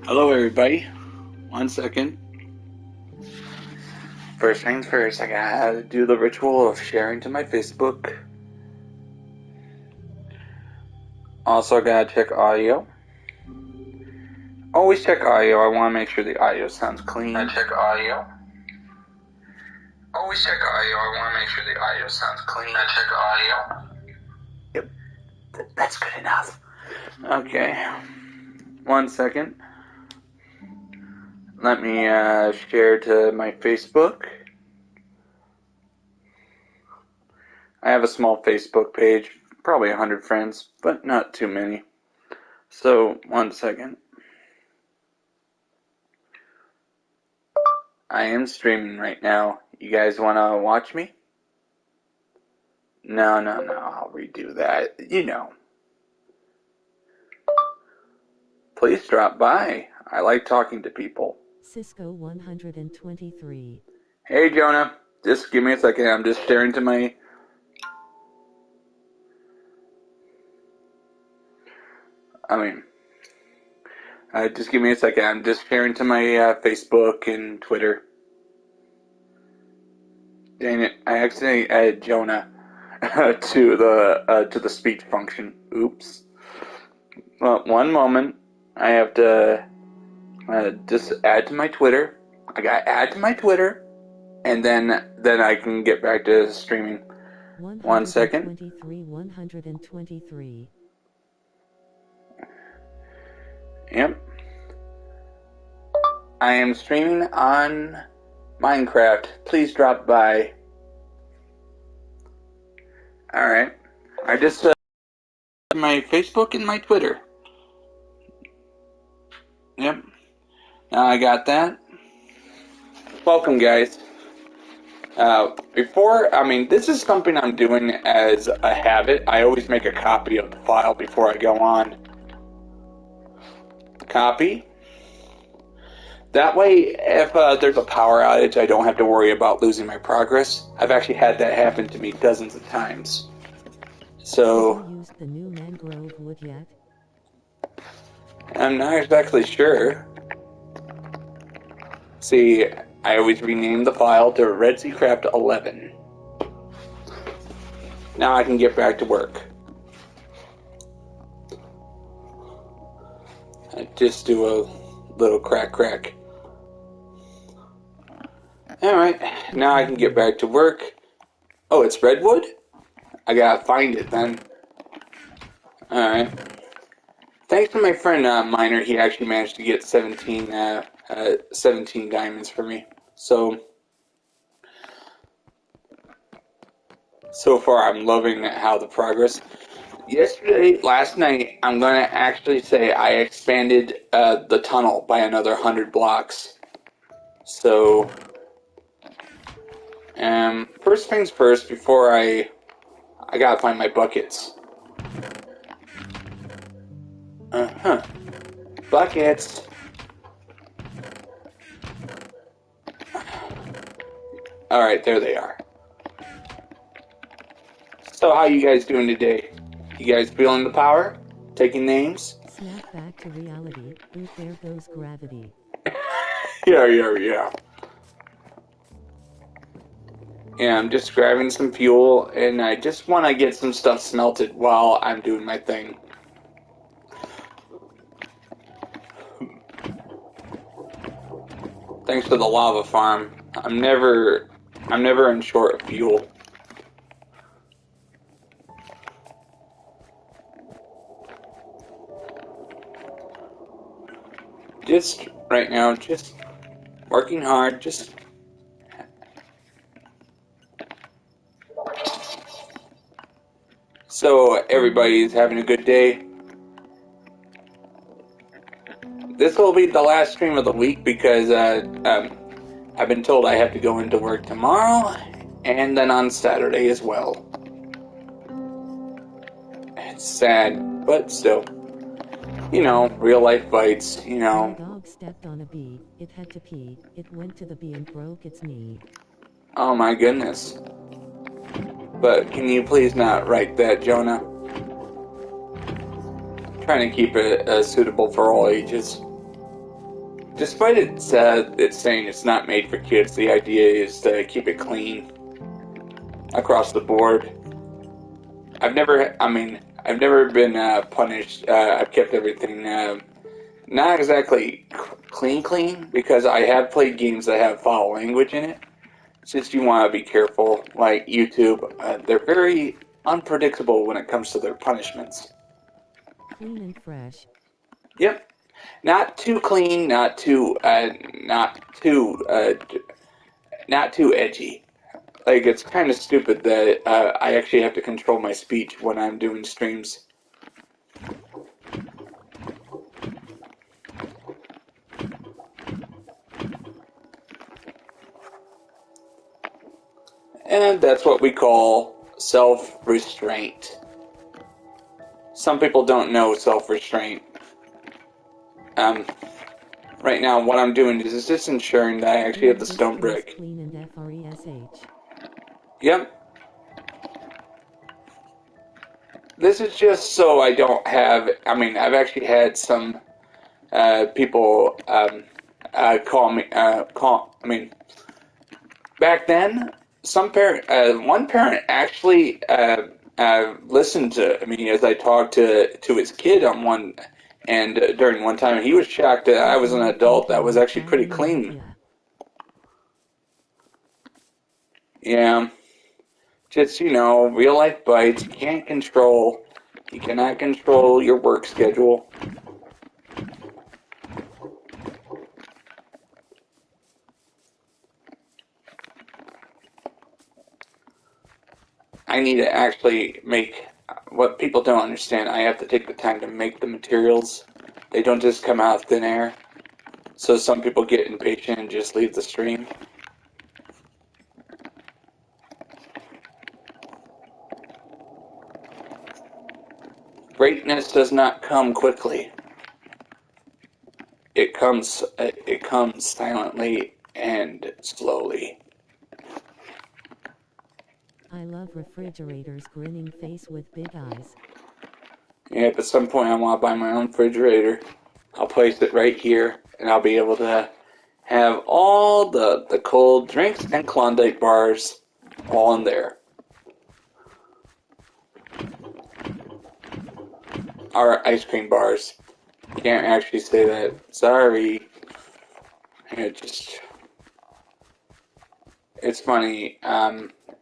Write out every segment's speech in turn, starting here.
Hello everybody. 1 second. First things first, I gotta do the ritual of sharing to my Facebook. Also gotta check audio. Always check audio. I wanna make sure the audio sounds clean. I check audio. Always check audio. I wanna make sure the audio sounds clean. I check audio. Yep. That's good enough. Okay. 1 second. Let me share to my Facebook. I have a small Facebook page, probably 100 friends, but not too many. So, 1 second. I am streaming right now. You guys want to watch me? No, I'll redo that. You know. Please drop by. I like talking to people. Cisco 123. Hey, Jonah. Just give me a second. I'm just sharing to my... just give me a second. I'm just sharing to my Facebook and Twitter. Dang it! I accidentally added Jonah to the speech function. Oops. Well, 1 moment. I have to just add to my Twitter. I got to add to my Twitter, and then I can get back to streaming. 1 second. 123. Yep. I am streaming on Minecraft. Please drop by. Alright. I just my Facebook and my Twitter. Yep. Now I got that. Welcome, guys. This is something I'm doing as a habit. I always make a copy of the file before I go on. Copy. That way, if there's a power outage, I don't have to worry about losing my progress. I've actually had that happen to me dozens of times. So, have you used the new mangrove wood yet? I'm not exactly sure. See, I always rename the file to Redseacraft 11. Now I can get back to work. I just do a little crack. Alright, now I can get back to work. Oh, it's redwood? I gotta find it then. Alright. Thanks to my friend Miner, he actually managed to get 17 diamonds for me. So far I'm loving how the progress. Last night, I'm gonna actually say I expanded the tunnel by another 100 blocks. So, first things first, before I gotta find my buckets. Buckets. Alright, there they are. So how you guys doing today? You guys feeling the power? Taking names? Snap back to reality. Ooh, there goes gravity. Yeah. Yeah, I'm just grabbing some fuel, and I just want to get some stuff smelted while I'm doing my thing. Thanks to the lava farm, I'm never in short of fuel. Just right now, just working hard, just so everybody's having a good day. This will be the last stream of the week because I've been told I have to go into work tomorrow and then on Saturday as well. It's sad, but still. You know, real life fights, you know. My dog stepped on a bee. It had to pee. It went to the bee and broke its knee. Oh my goodness. But can you please not write that, Jonah? I'm trying to keep it suitable for all ages. despite it's saying it's not made for kids, the idea is to keep it clean across the board. I've never been punished. I've kept everything not exactly clean, because I have played games that have foul language in it. Since you want to be careful, like YouTube, they're very unpredictable when it comes to their punishments. Clean and fresh. Yep, not too clean, not too edgy. Like, it's kind of stupid that I actually have to control my speech when I'm doing streams. And that's what we call self-restraint. Some people don't know self-restraint. Right now, what I'm doing is just ensuring that I actually have the stone brick. Clean and fresh. Yep. This is just so I don't have... I've actually had some people call me... back then, one parent actually listened to me as I talked to his kid on one... And during one time, he was shocked that I was an adult that was actually pretty clean. Yeah. Just, real life bites. You cannot control your work schedule. I need to actually make... What people don't understand, I have to take the time to make the materials. They don't just come out of thin air. So some people get impatient and just leave the stream. Greatness does not come quickly. It comes silently and slowly. I love refrigerators, grinning face with big eyes. Yeah, at some point I want to buy my own refrigerator. I'll place it right here, and I'll be able to have all the cold drinks and Klondike bars all in there. Or ice cream bars. Can't actually say that. Sorry. It's funny.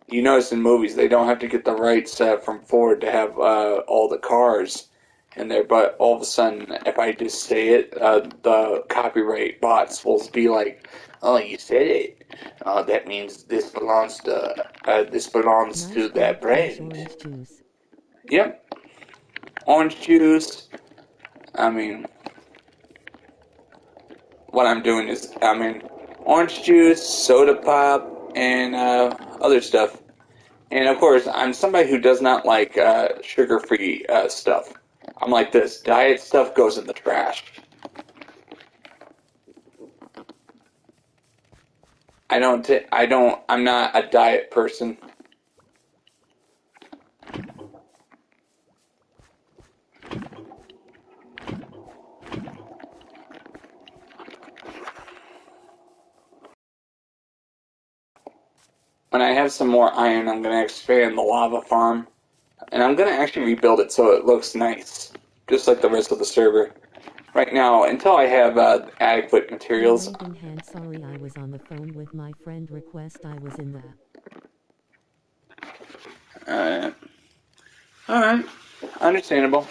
You notice in movies they don't have to get the rights from Ford to have all the cars in there, but all of a sudden, if I just say it, the copyright bots will be like, "Oh, you said it. That means this belongs to that brand." Orange juice. Yep, orange juice. What I'm doing is, orange juice, soda pop, and other stuff. And of course, I'm somebody who does not like sugar-free stuff. I'm like this. Diet stuff goes in the trash. I'm not a diet person. When I have some more iron, I'm going to expand the lava farm. And I'm going to actually rebuild it so it looks nice. Just like the rest of the server. Right now, until I have adequate materials. Sorry, I was on the phone with my friend. Request I was in the... Alright. Understandable.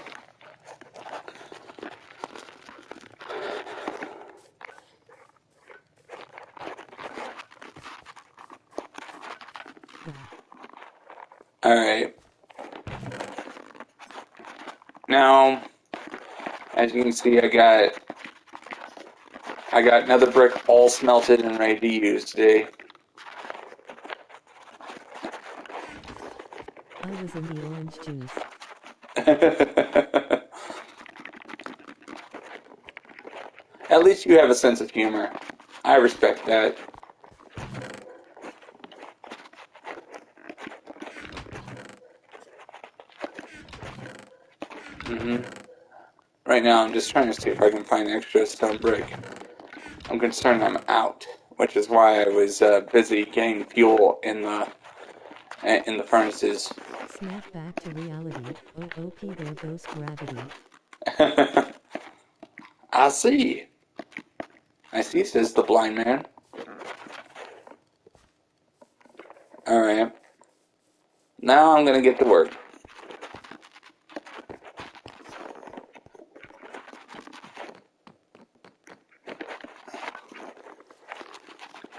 Alright. Now, as you can see, I got another brick all smelted and ready to use today. I was in the orange juice. At least you have a sense of humor. I respect that. Right now, I'm just trying to see if I can find extra stone brick. I'm concerned I'm out, which is why I was busy getting fuel in the furnaces. Snap back to reality. Oh, OP, there goes gravity. I see. I see, says the blind man. Alright. Now I'm gonna get to work.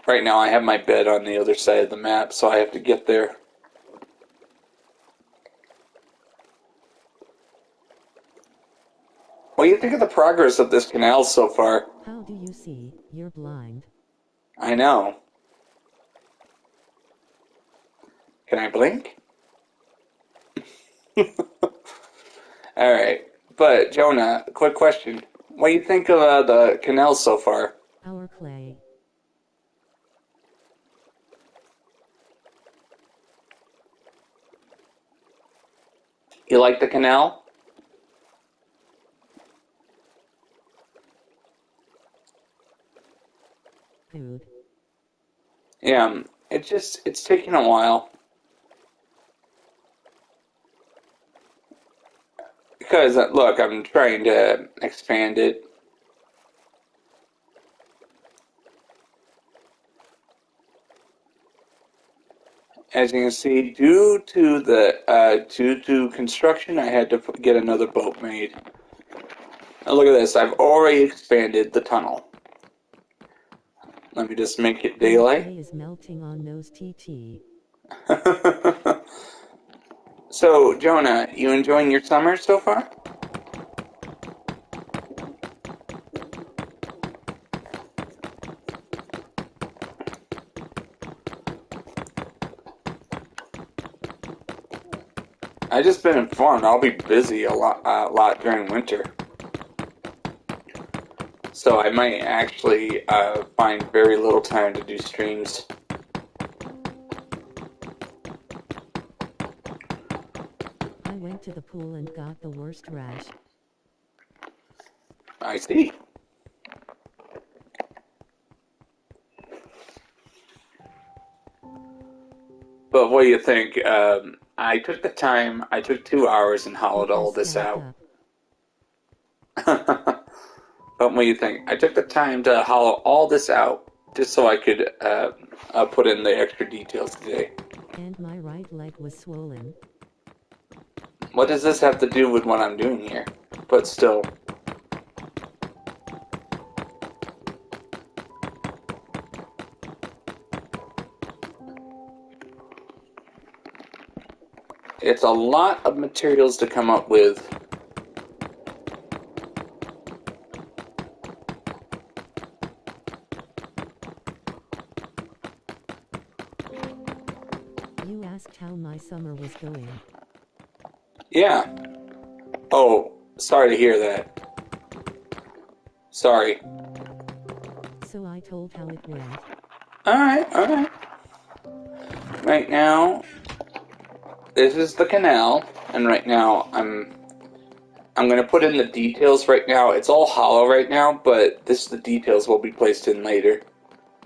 Right now I have my bed on the other side of the map, so I have to get there. What do you think of the progress of this canal so far? How do you see? You're blind. I know. Can I blink? Alright. But, Jonah, quick question. What do you think of the canal so far? Our clay. You like the canal? Food. Yeah, it's taking a while. Because, look, I'm trying to expand it. As you can see, due to construction, I had to get another boat made. Now look at this. I've already expanded the tunnel. Let me just make it daylight. Clay is melting on nose TT. So, Jonah, you enjoying your summer so far? I just been informed I'll be busy a lot during winter. So I might actually find very little time to do streams. I went to the pool and got the worst rash. I see. But what do you think? I took the time, I took 2 hours and hollowed all this out. But what do you think? I took the time to hollow all this out just so I could put in the extra details today. And my right leg was swollen. What does this have to do with what I'm doing here? But still. It's a lot of materials to come up with. You asked how my summer was going. Yeah. Oh, sorry to hear that. Sorry. So I told how it went. Alright, alright. Right now, this is the canal, and right now I'm gonna put in the details right now. It's all hollow right now, but the details will be placed in later.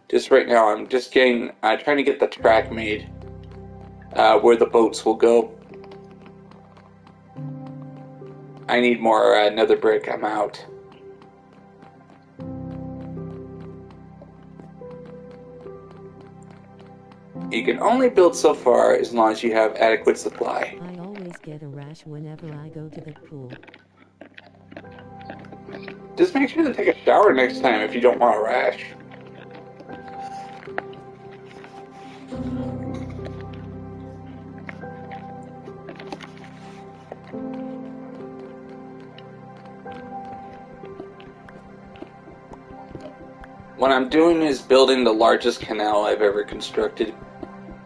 Just right now, I'm just trying to get the track made, where the boats will go. I need more nether brick. I'm out. You can only build so far as long as you have adequate supply. I always get a rash whenever I go to the pool. Just make sure to take a shower next time if you don't want a rash. What I'm doing is building the largest canal I've ever constructed.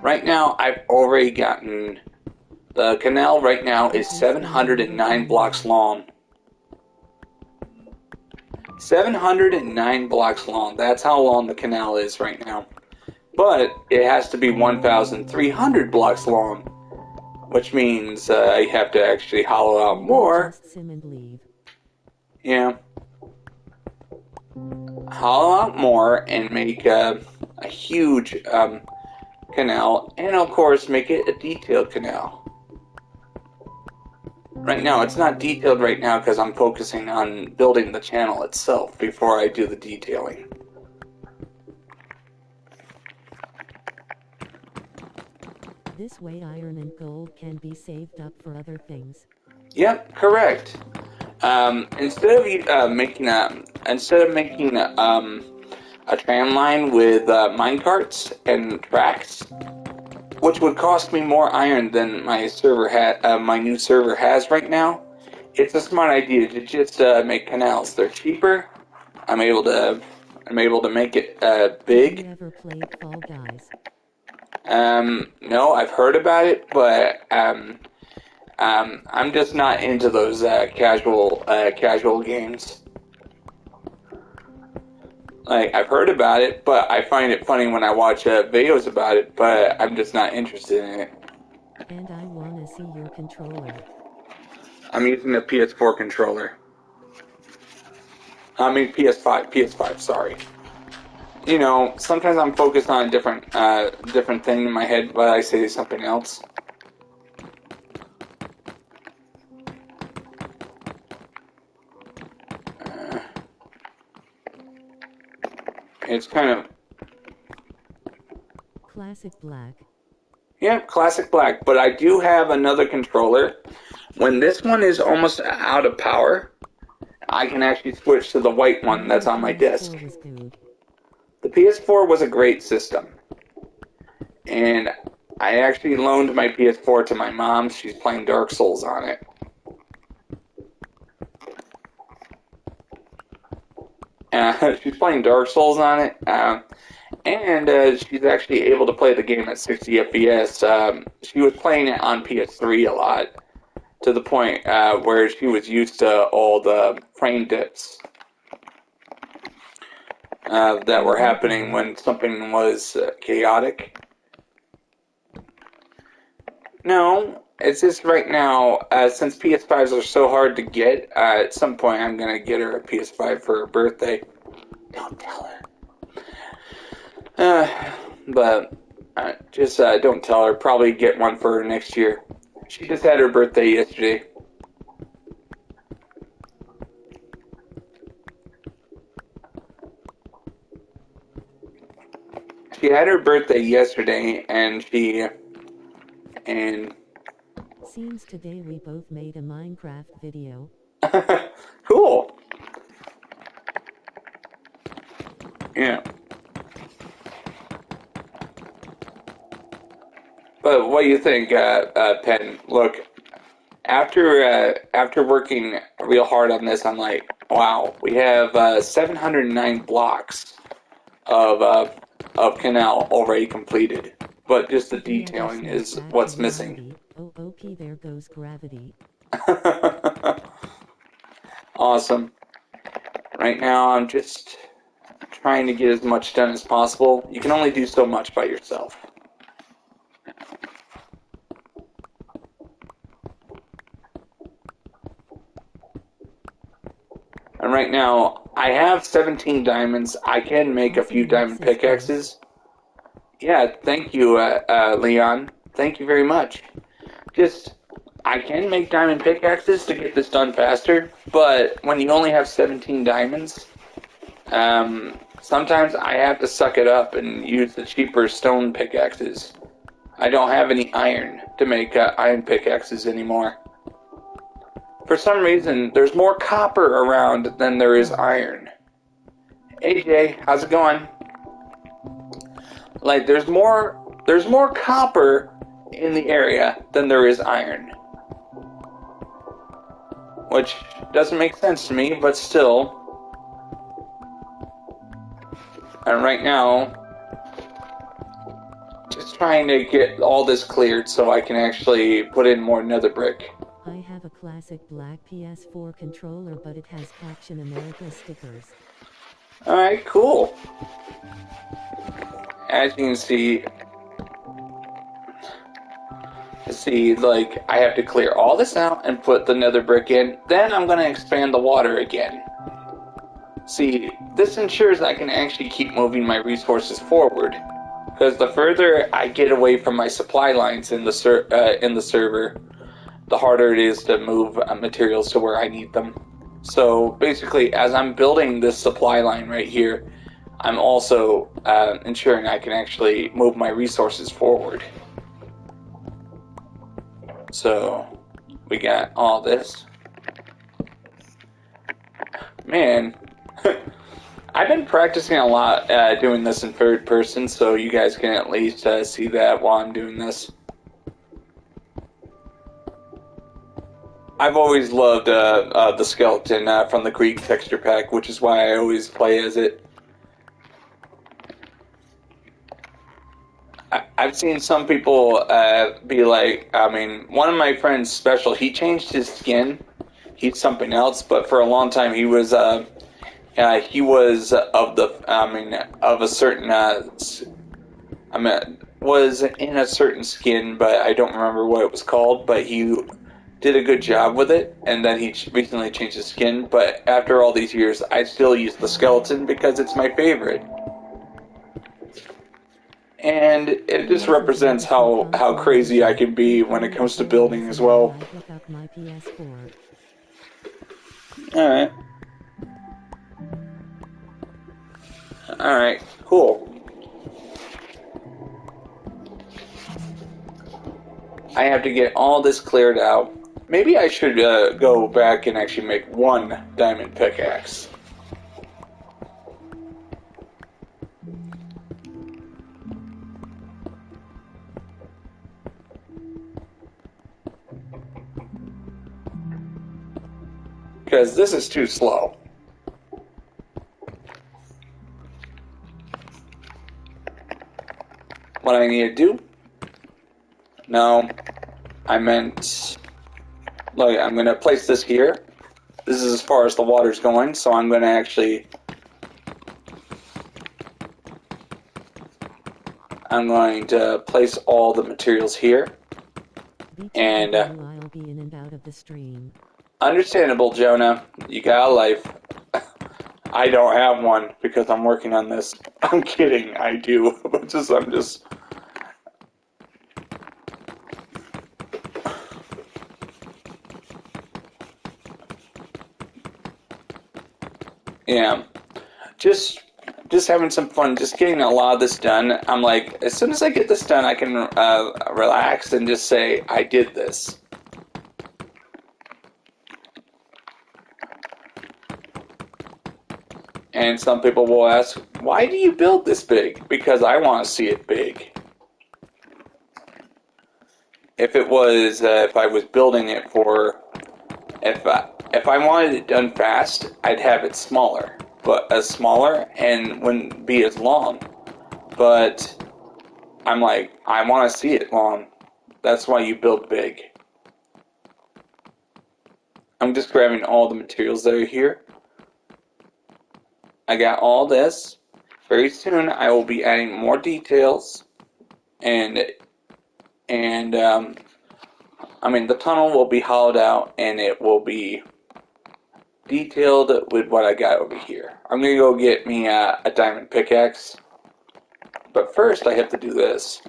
Right now, I've already gotten... The canal right now is 709 blocks long. 709 blocks long. That's how long the canal is right now. But it has to be 1,300 blocks long, which means I have to actually hollow out more. Just sim and leave. Yeah. hollow out more and make a huge canal, and of course make it a detailed canal. Right now, it's not detailed right now because I'm focusing on building the channel itself before I do the detailing. This way iron and gold can be saved up for other things. Yep, correct. Instead of making a tram line with minecarts and tracks, which would cost me more iron than my new server has right now, it's a smart idea to just make canals. They're cheaper. I'm able to make it big. Have you ever played Fall Guys? No, I've heard about it, but I'm just not into those casual games. Like, I've heard about it, but I find it funny when I watch videos about it, but I'm just not interested in it. And I wanna see your controller. I'm using the PS4 controller. I mean PS5, sorry. You know, sometimes I'm focused on a different thing in my head, but I say something else. It's kind of... Classic black. Yeah, classic black, but I do have another controller. When this one is almost out of power, I can actually switch to the white one that's on my desk. The PS4 was a great system. And I actually loaned my PS4 to my mom. She's playing Dark Souls on it. She's playing Dark Souls on it. And she's actually able to play the game at 60 FPS. She was playing it on PS3 a lot, to the point where she was used to all the frame dips that were happening when something was chaotic. No, it's just right now, since PS5s are so hard to get, at some point I'm going to get her a PS5 for her birthday. Don't tell her. But just don't tell her. Probably get one for her next year. She just had her birthday yesterday. She had her birthday yesterday, and Seems today we both made a Minecraft video. Cool. Yeah. But what do you think, Penn? Look, after working real hard on this, I'm like, wow, we have 709 blocks of canal already completed. But just the detailing is what's missing. Oh, okay, there goes gravity. Awesome. Right now, I'm just trying to get as much done as possible. You can only do so much by yourself. And right now, I have 17 diamonds. I can make a few diamond pickaxes. Yeah, thank you, Leon. Thank you very much. I can make diamond pickaxes to get this done faster, but when you only have 17 diamonds, sometimes I have to suck it up and use the cheaper stone pickaxes. I don't have any iron to make iron pickaxes anymore. For some reason, there's more copper around than there is iron. Hey Jay, how's it going? Like, there's more copper in the area than there is iron. Which doesn't make sense to me, but still. And right now, just trying to get all this cleared so I can actually put in more nether brick. I have a classic black PS4 controller, but it has Caption America stickers. Alright, cool. As you can see, like, I have to clear all this out and put the nether brick in. Then I'm going to expand the water again. See, this ensures I can actually keep moving my resources forward. Because the further I get away from my supply lines in the server, the harder it is to move materials to where I need them. So basically, as I'm building this supply line right here, I'm also ensuring I can actually move my resources forward. So we got all this. Man, I've been practicing a lot doing this in third person, so you guys can at least see that while I'm doing this. I've always loved the skeleton from the Greek texture pack, which is why I always play as it. I've seen some people be like, I mean, one of my friends, Special, he changed his skin. He's something else, but for a long time he was of a certain, was in a certain skin, but I don't remember what it was called, but he did a good job with it, and then he recently changed his skin, but after all these years, I still use the skeleton because it's my favorite. And it just represents how crazy I can be when it comes to building as well. Alright. Alright, cool. I have to get all this cleared out. Maybe I should go back and actually make one diamond pickaxe. Because this is too slow. What I need to do? No, I meant, look, I'm going to place this here. This is as far as the water's going, so I'm going to actually, I'm going to place all the materials here. And I'll be in and out of the stream. Understandable, Jonah. You got a life. I don't have one because I'm working on this. I'm kidding, I do. I'm just. Yeah, just having some fun, just getting a lot of this done. I'm like, as soon as I get this done, I can relax and just say I did this. And some people will ask, why do you build this big? Because I want to see it big. If it was, if I was building it for, if I wanted it done fast, I'd have it smaller, but smaller and wouldn't be as long. But I'm like, I want to see it long. That's why you build big. I'm just grabbing all the materials that are here. I got all this. Very soon I will be adding more details, and the tunnel will be hollowed out and it will be detailed with what I got over here. I'm gonna go get me a diamond pickaxe, but first I have to do this.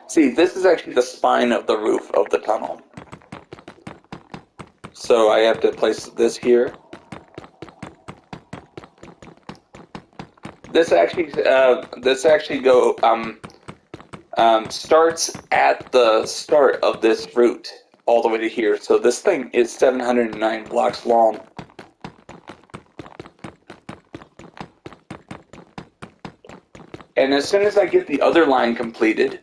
See, this is actually the spine of the roof of the tunnel. So I have to place this here. This actually starts at the start of this route all the way to here. So this thing is 709 blocks long. And as soon as I get the other line completed,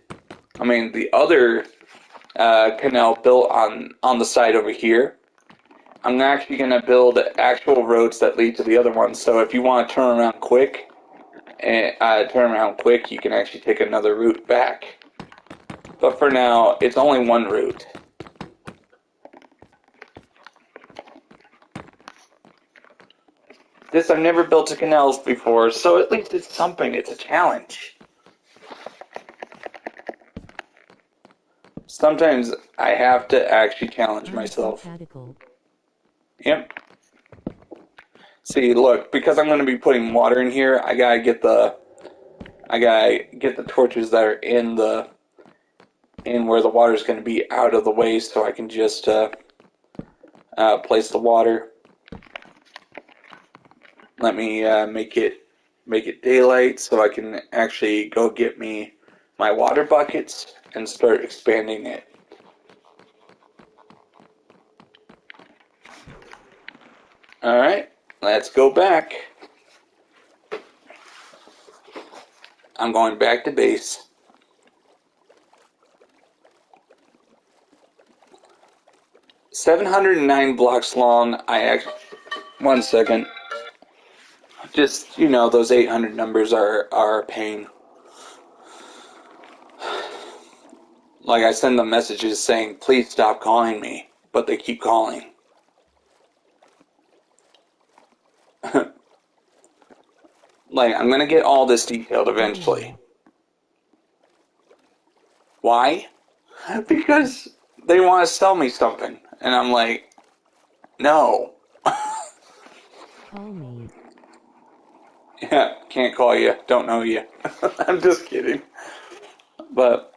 the other canal built on the side over here, I'm actually going to build actual roads that lead to the other one. So if you want to turn around quick, you can actually take another route back. But for now, it's only one route. I've never built a canals before, so at least it's something. It's a challenge. Sometimes I have to actually challenge myself. Yep. See, look, because I'm going to be putting water in here, I gotta get the torches that are in where the water is going to be out of the way, so I can just place the water. Let me make it daylight so I can actually go get me my water buckets and start expanding it. Alright, let's go back. I'm going back to base. 709 blocks long. One second. Just, those 800 numbers are a pain. Like, I send them messages saying, please stop calling me, but they keep calling. Like, I'm gonna get all this detailed eventually. Why? Because they want to sell me something. And I'm like, no. Call me. Yeah, can't call you, don't know you. I'm just kidding. But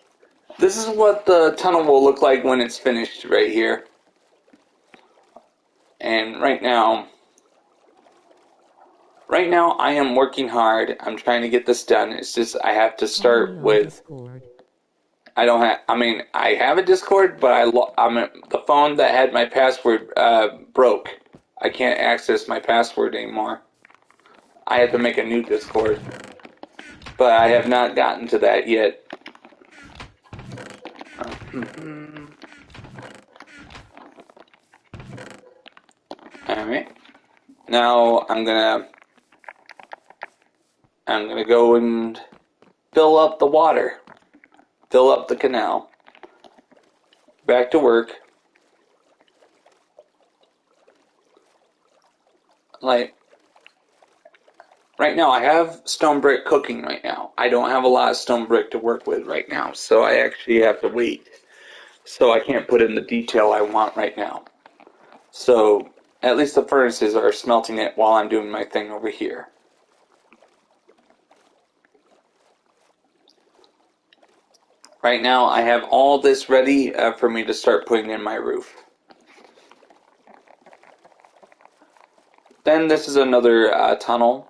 this is what the tunnel will look like when it's finished right here. And right now I am working hard. I'm trying to get this done. It's just I have to start with Discord. I don't have. I mean, I have a Discord, but the phone that had my password broke. I can't access my password anymore. I have to make a new Discord, but I have not gotten to that yet. All right. Now I'm gonna go and fill up the water, fill up the canal. Back to work. Like, right now I have stone brick cooking right now. I don't have a lot of stone brick to work with right now, so I actually have to wait. So I can't put in the detail I want right now. So at least the furnaces are smelting it while I'm doing my thing over here. Right now I have all this ready for me to start putting in my roof. Then this is another tunnel.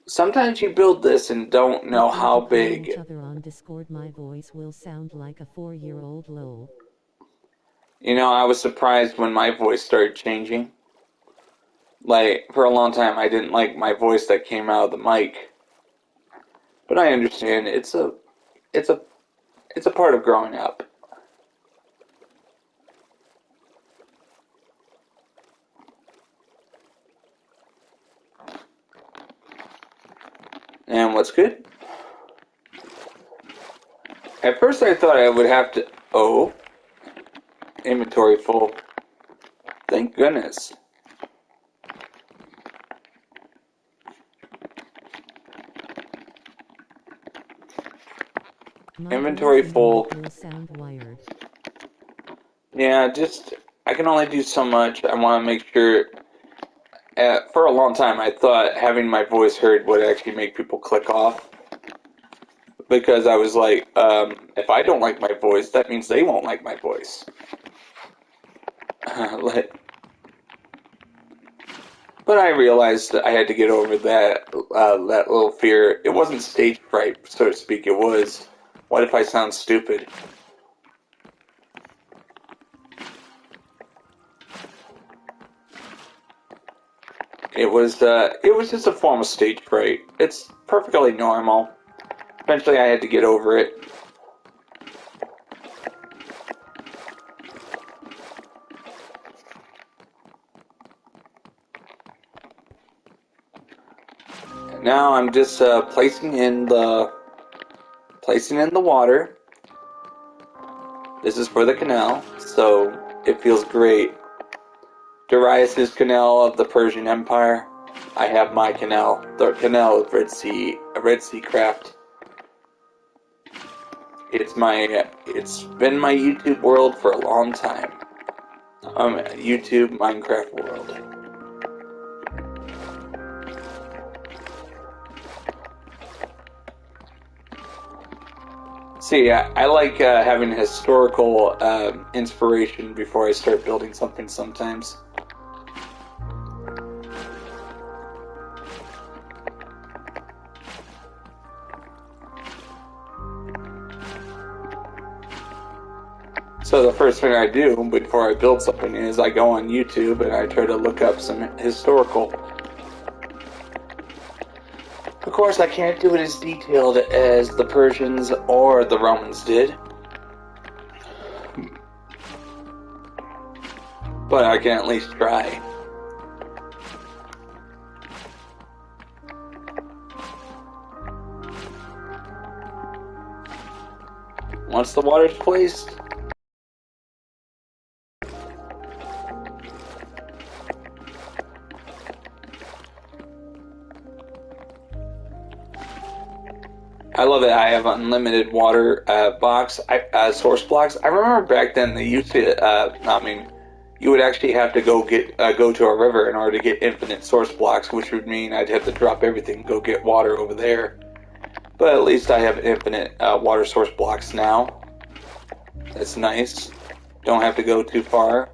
Sometimes you build this and don't know how big. Each other on Discord, my voice will sound like a 4-year-old lol. I was surprised when my voice started changing. Like, for a long time I didn't like my voice that came out of the mic. But I understand it's a part of growing up. And what's good? At first I thought I would have to... Oh. Inventory full. Thank goodness. Inventory full. Will sound wired. Yeah, I can only do so much. I want to make sure... for a long time I thought having my voice heard would actually make people click off. Because I was like, if I don't like my voice, that means they won't like my voice. But I realized that I had to get over that little fear. It wasn't stage fright, so to speak. It was, what if I sound stupid? It was just a form of stage fright. It's perfectly normal. Eventually, I had to get over it. Now I'm just placing in the water. This is for the canal, so it feels great. Darius's canal of the Persian Empire. I have my canal, the canal of Redseacraft. It's been my YouTube world for a long time. YouTube Minecraft world. See, I like having historical inspiration before I start building something sometimes. So the first thing I do before I build something is I go on YouTube and I try to look up some historical. Of course, I can't do it as detailed as the Persians or the Romans did, but I can at least try. Once the water's placed, I love it. I have unlimited water source blocks. I remember back then they used to. You would actually have to go to a river in order to get infinite source blocks, which would mean I'd have to drop everything and go get water over there. But at least I have infinite water source blocks now. That's nice. Don't have to go too far.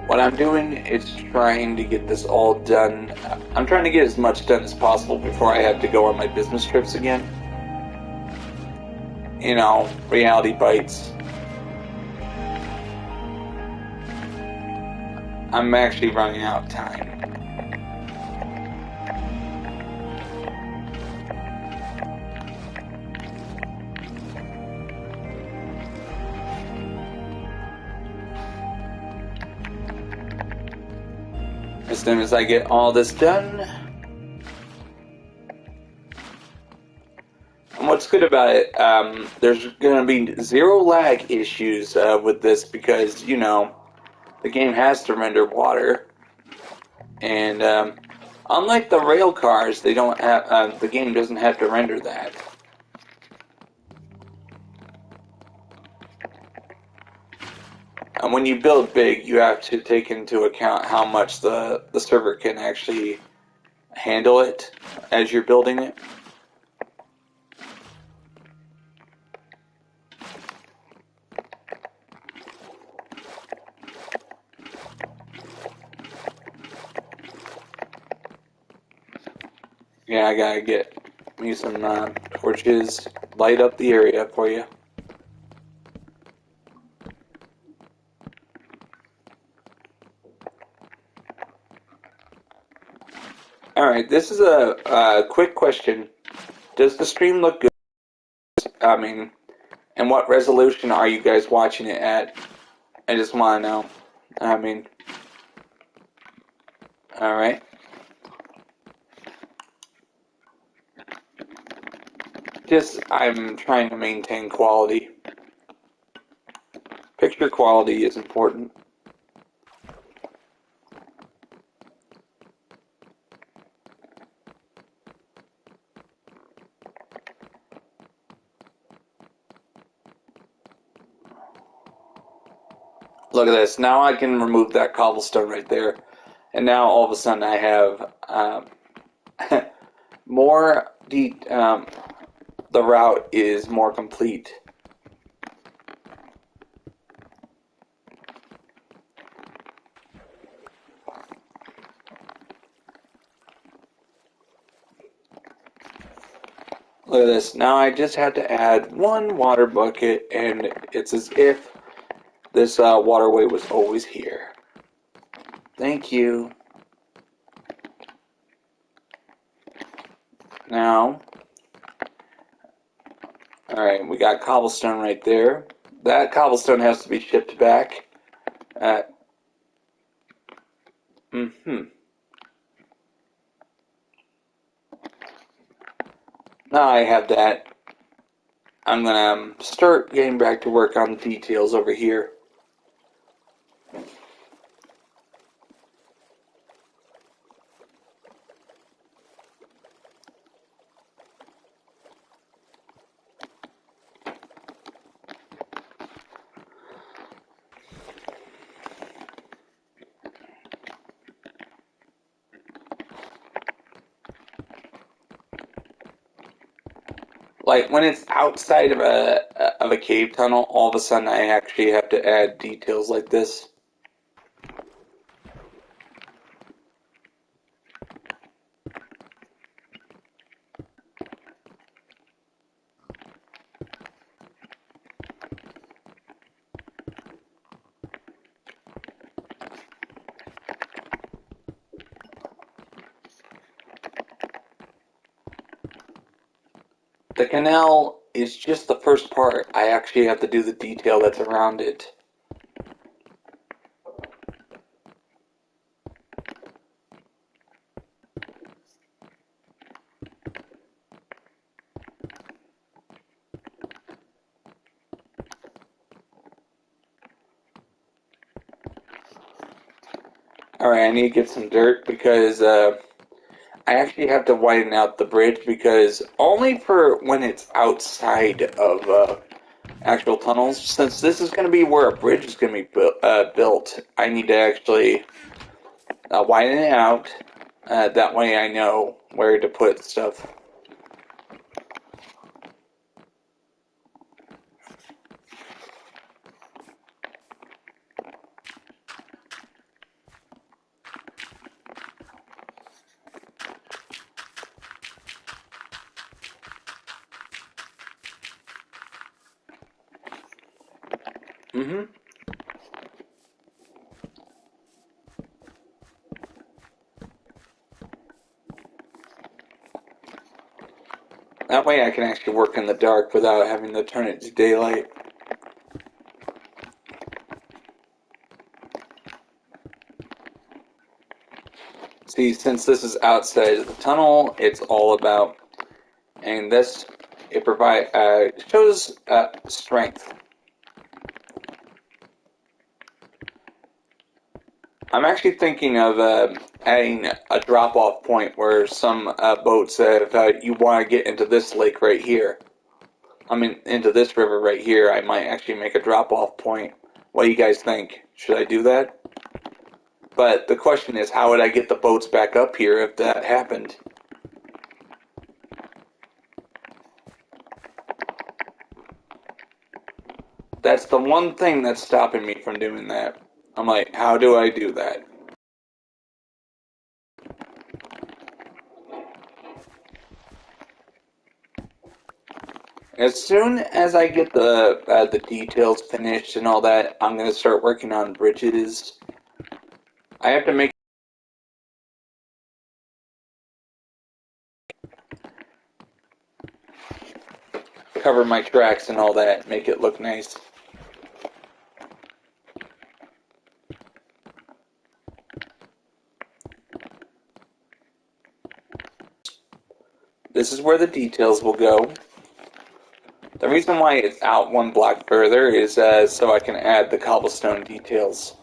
What I'm doing is trying to get this all done. I'm trying to get as much done as possible before I have to go on my business trips again. You know, reality bites. I'm actually running out of time. As soon as I get all this done. And what's good about it, there's going to be zero lag issues with this because, you know, the game has to render water. And unlike the rail cars, they don't have, the game doesn't have to render that. And when you build big, you have to take into account how much the server can actually handle it as you're building it. Yeah, I gotta get me some torches, light up the area for you. Alright, this is a quick question. Does the stream look good? And what resolution are you guys watching it at? I just want to know. Alright. I'm trying to maintain quality. Picture quality is important. Look at this. Now I can remove that cobblestone right there. And now all of a sudden I have more the route is more complete. Look at this. Now I just had to add one water bucket and it's as if this waterway was always here. Thank you. Now, alright, we got cobblestone right there. That cobblestone has to be shipped back. Now I have that. I'm gonna start getting back to work on the details over here. Like when it's outside of a cave tunnel, all of a sudden I actually have to add details like this. The canal is just the first part. I actually have to do the detail that's around it. Alright, I need to get some dirt because I actually have to widen out the bridge because only for when it's outside of actual tunnels. Since this is going to be where a bridge is going to be built, I need to actually widen it out. That way I know where to put stuff. Mm-hmm. That way I can actually work in the dark without having to turn it to daylight. See, since this is outside of the tunnel, it's all about, and this, it shows strength. I'm actually thinking of adding a drop-off point where some boats, if you want to get into this lake right here, I mean, into this river right here, I might actually make a drop-off point. What do you guys think? Should I do that? But the question is, how would I get the boats back up here if that happened? That's the one thing that's stopping me from doing that. I'm like, how do I do that? As soon as I get the details finished and all that, I'm gonna start working on bridges. I have to make cover my tracks and all that, make it look nice. This is where the details will go. The reason why it's out one block further is so I can add the cobblestone details.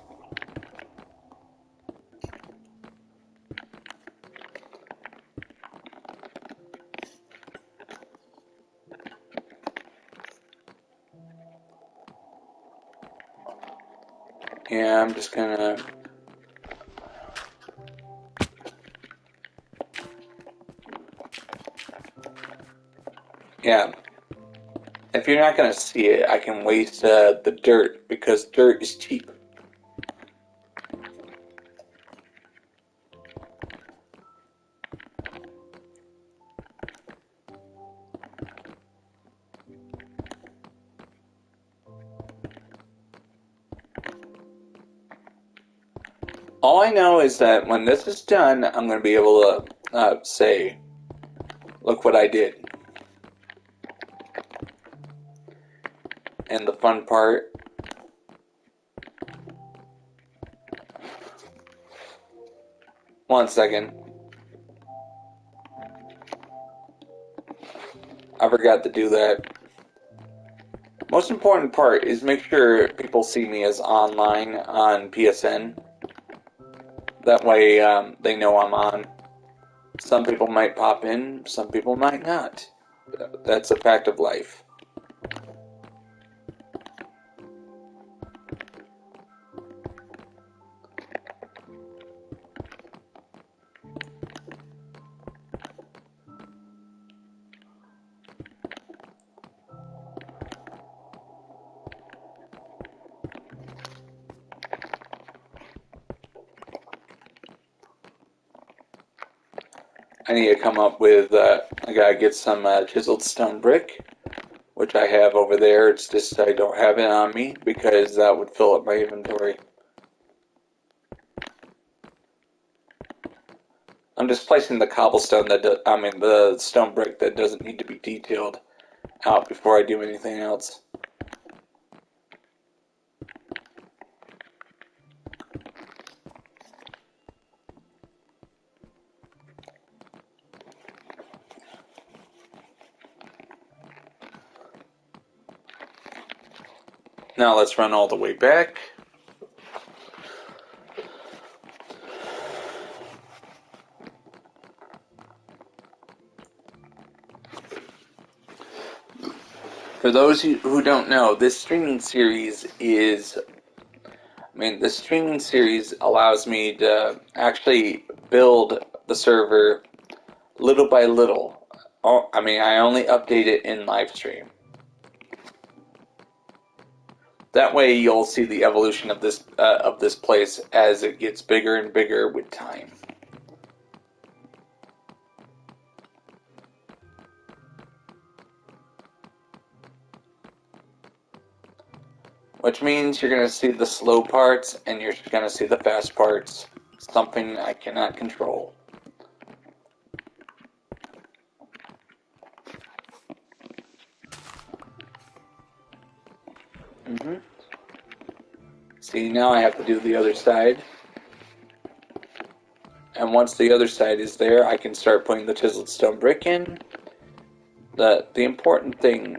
Yeah, I'm just gonna... Yeah. If you're not gonna see it, I can waste the dirt because dirt is cheap. All I know is that when this is done, I'm going to be able to say, look what I did. And the fun part, one second, I forgot to do that. Most important part is make sure people see me as online on PSN. That way they know I'm on. Some people might pop in, some people might not. That's a fact of life. I need to come up with, I gotta get some chiseled stone brick, which I have over there. It's just I don't have it on me because that would fill up my inventory. I'm just placing the cobblestone the stone brick that doesn't need to be detailed out before I do anything else. Now let's run all the way back. For those who don't know, this streaming series allows me to actually build the server little by little. I only update it in live stream. That way you'll see the evolution of this place as it gets bigger and bigger with time. Which means you're going to see the slow parts and you're going to see the fast parts. Something I cannot control. See, now I have to do the other side. And once the other side is there, I can start putting the chiseled stone brick in. The important thing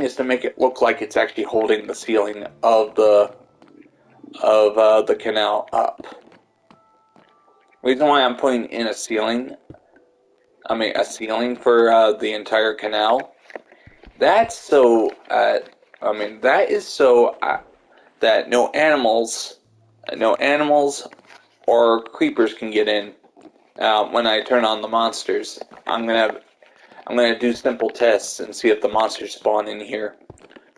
is to make it look like it's actually holding the ceiling of the canal up. Reason why I'm putting in a ceiling for the entire canal. That's so. That is so that no animals or creepers can get in when I turn on the monsters. I'm gonna do simple tests and see if the monsters spawn in here.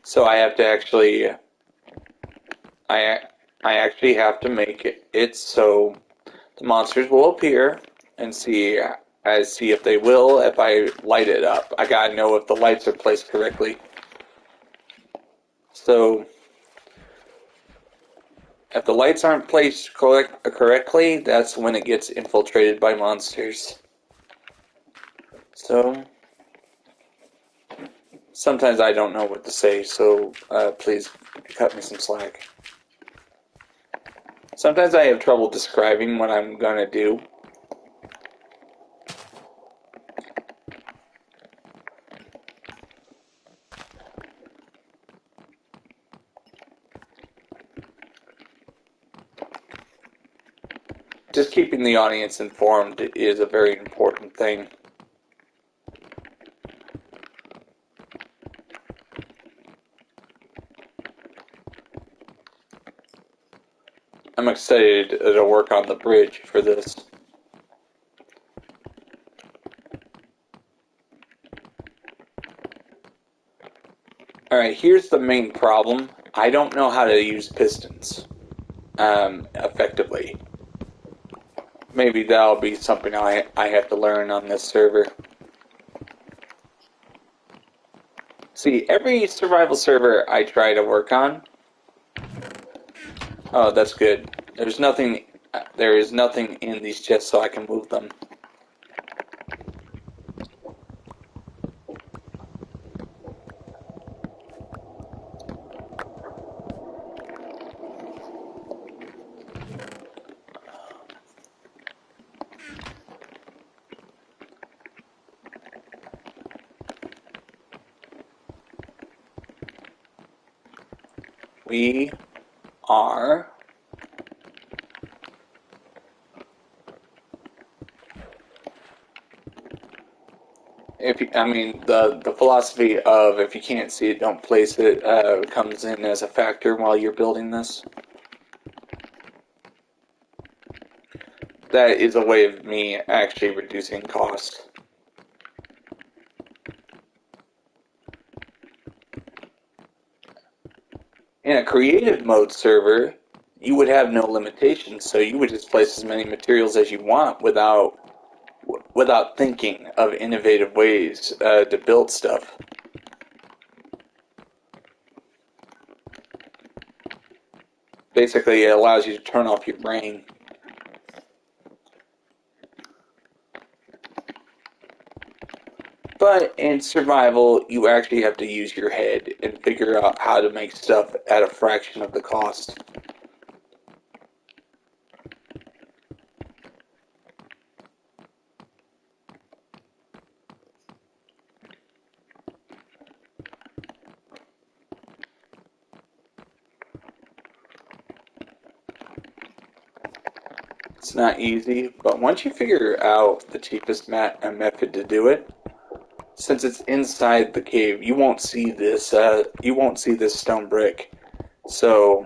So I have to actually, I actually have to make it so the monsters will appear and see if they will if I light it up. I gotta know if the lights are placed correctly. So if the lights aren't placed correctly, that's when it gets infiltrated by monsters. So sometimes I don't know what to say, so please cut me some slack. Sometimes I have trouble describing what I'm gonna do. Just keeping the audience informed is a very important thing. I'm excited to work on the bridge for this. Alright, here's the main problem. I don't know how to use pistons effectively. Maybe that'll be something I have to learn on this server. See, every survival server I try to work on... Oh, that's good. There is nothing in these chests so I can move them. We are the philosophy of if you can't see it, don't place it comes in as a factor while you're building this. That is a way of me actually reducing cost. In a creative mode server, you would have no limitations, so you would just place as many materials as you want without thinking of innovative ways to build stuff. Basically, it allows you to turn off your brain. But in survival, you actually have to use your head and figure out how to make stuff at a fraction of the cost. It's not easy, but once you figure out the cheapest method to do it, since it's inside the cave, you won't see this. You won't see this stone brick. So,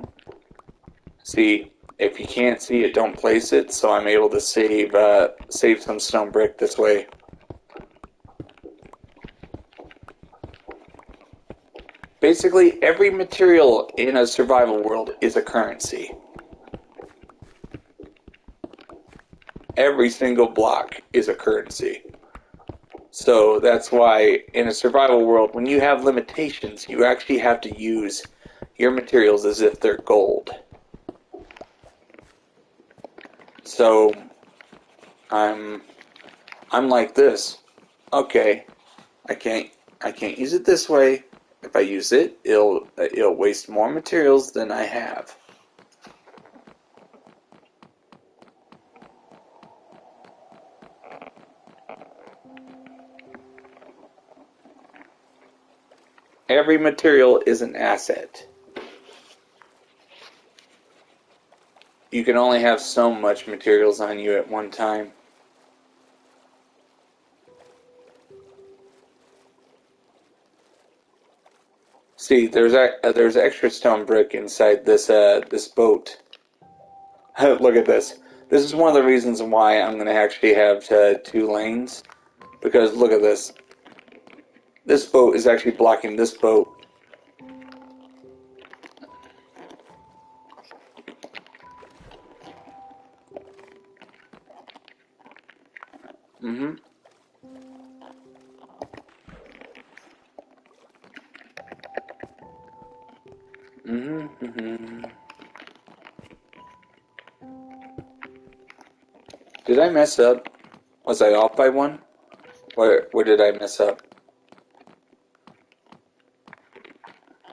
see, if you can't see it, don't place it. So I'm able to save some stone brick this way. Basically, every material in a survival world is a currency. Every single block is a currency. So that's why in a survival world, when you have limitations, you actually have to use your materials as if they're gold. So I'm like this. Okay, I can't use it this way. If I use it, it'll waste more materials than I have. Every material is an asset. You can only have so much materials on you at one time. See, there's extra stone brick inside this this boat. Look at this. This is one of the reasons why I'm going to actually have 2 lanes. Because look at this. This boat is actually blocking this boat. Mm-hmm. Mm-hmm. Mm-hmm. Did I mess up? Was I off by 1? Where did I mess up?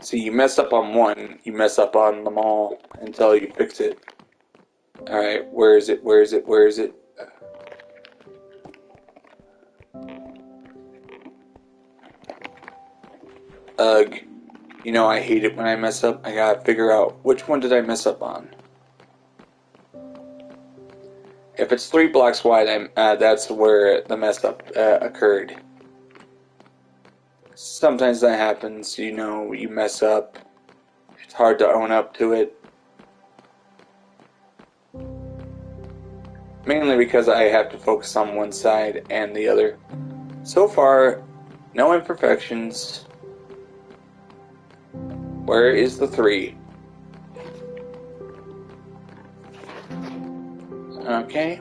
See, you mess up on 1, you mess up on them all until you fix it. Alright, where is it? Where is it? Where is it? Ugh. You know, I hate it when I mess up. I gotta figure out which one did I mess up on. If it's 3 blocks wide, that's where the mess up occurred. Sometimes that happens, you know, you mess up. It's hard to own up to it. Mainly because I have to focus on one side and the other. So far, no imperfections. Where is the 3? Okay.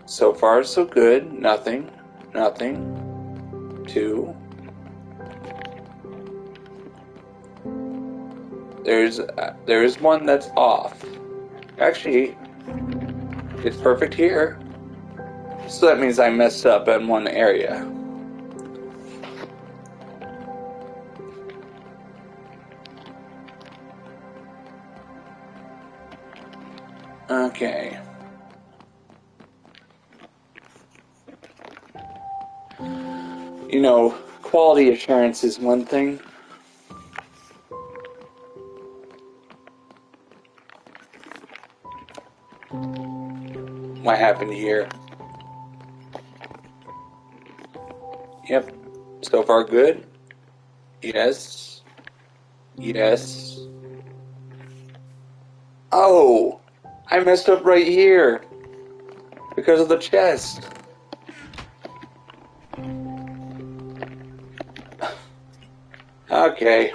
So far, so good. Nothing. Nothing. 2. There's one that's off. Actually, it's perfect here. So that means I messed up in one area. Okay. You know, quality assurance is one thing. What happened here? Yep. So far good? Yes. Yes. Oh! I messed up right here! Because of the chest. Okay.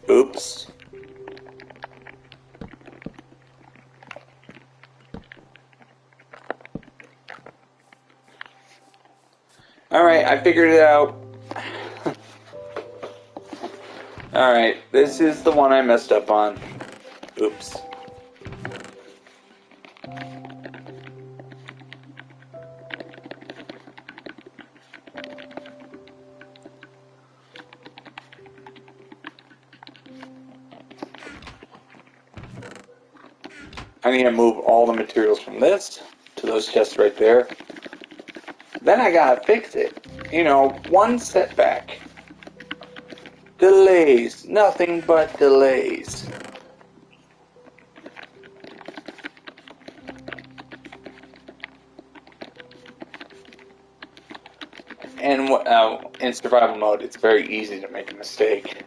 Oops. Alright, I figured it out. Alright, this is the one I messed up on. Oops. I need to move all the materials from this to those chests right there. Then I gotta fix it. You know, one setback. Delays. Nothing but delays. And in survival mode, it's very easy to make a mistake.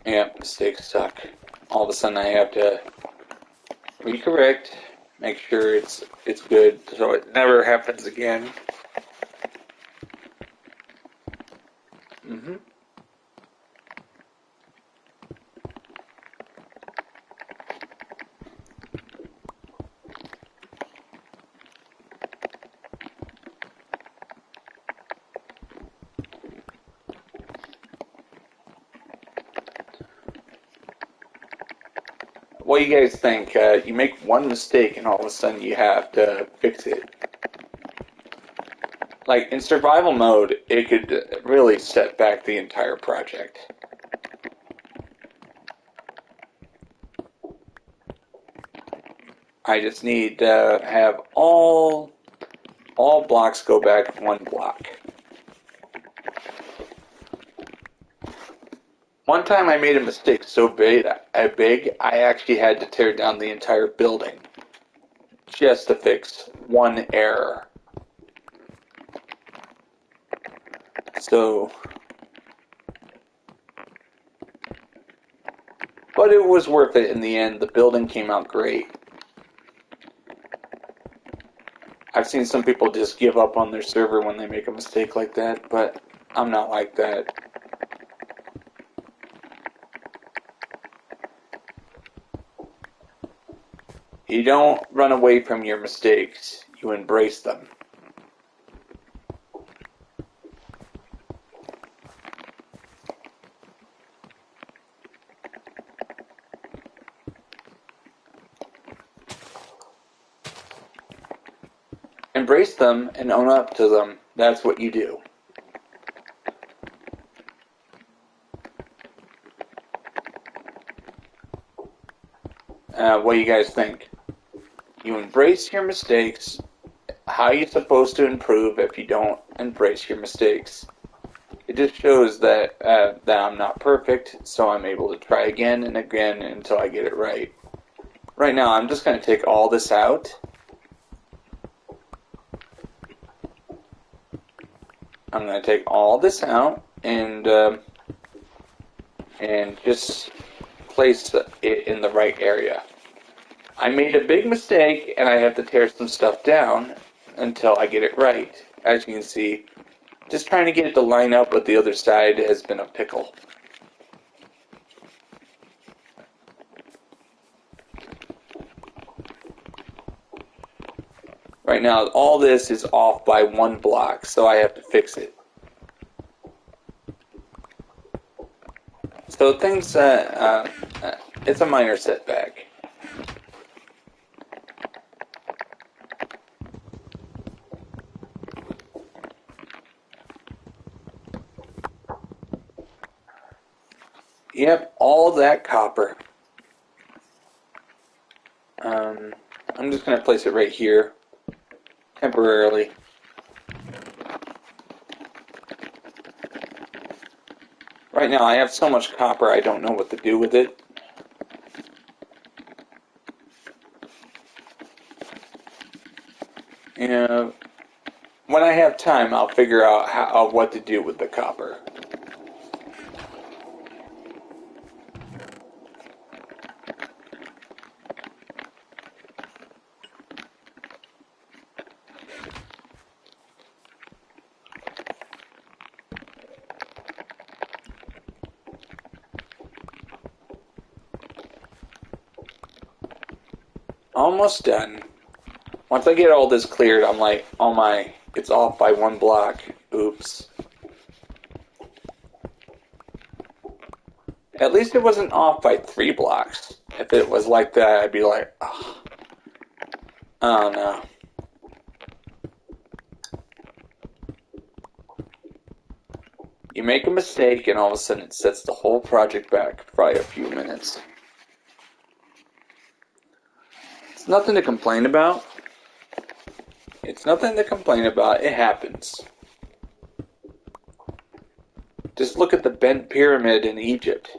Yeah, mistakes suck. All of a sudden I have to recorrect, make sure it's good so it never happens again. Mm-hmm. What do you guys think? You make one mistake and all of a sudden you have to fix it. Like in survival mode, it could really set back the entire project. I just need to have all blocks go back one block. One time I made a mistake so big I actually had to tear down the entire building just to fix one error. So, but it was worth it in the end. The building came out great. I've seen some people just give up on their server when they make a mistake like that, but I'm not like that. You don't run away from your mistakes, you embrace them. Embrace them and own up to them. That's what you do. What do you guys think? You embrace your mistakes. How are you supposed to improve if you don't embrace your mistakes? It just shows that I'm not perfect, so I'm able to try again and again until I get it right. Right now, I'm just going to take all this out. I'm going to take all this out and just place it in the right area. I made a big mistake, and I have to tear some stuff down until I get it right. As you can see, just trying to get it to line up with the other side has been a pickle. Right now, all this is off by one block, so I have to fix it. So things, it's a minor setback. Yep, all that copper. I'm just going to place it right here, temporarily. Right now I have so much copper I don't know what to do with it. You know, when I have time I'll figure out what to do with the copper. Almost done. Once I get all this cleared, I'm like, oh my, it's off by 1 block. Oops. At least it wasn't off by 3 blocks. If it was like that, I'd be like, oh no. You make a mistake and all of a sudden it sets the whole project back by a few minutes. It's nothing to complain about. It's nothing to complain about. It happens. Just look at the bent pyramid in Egypt.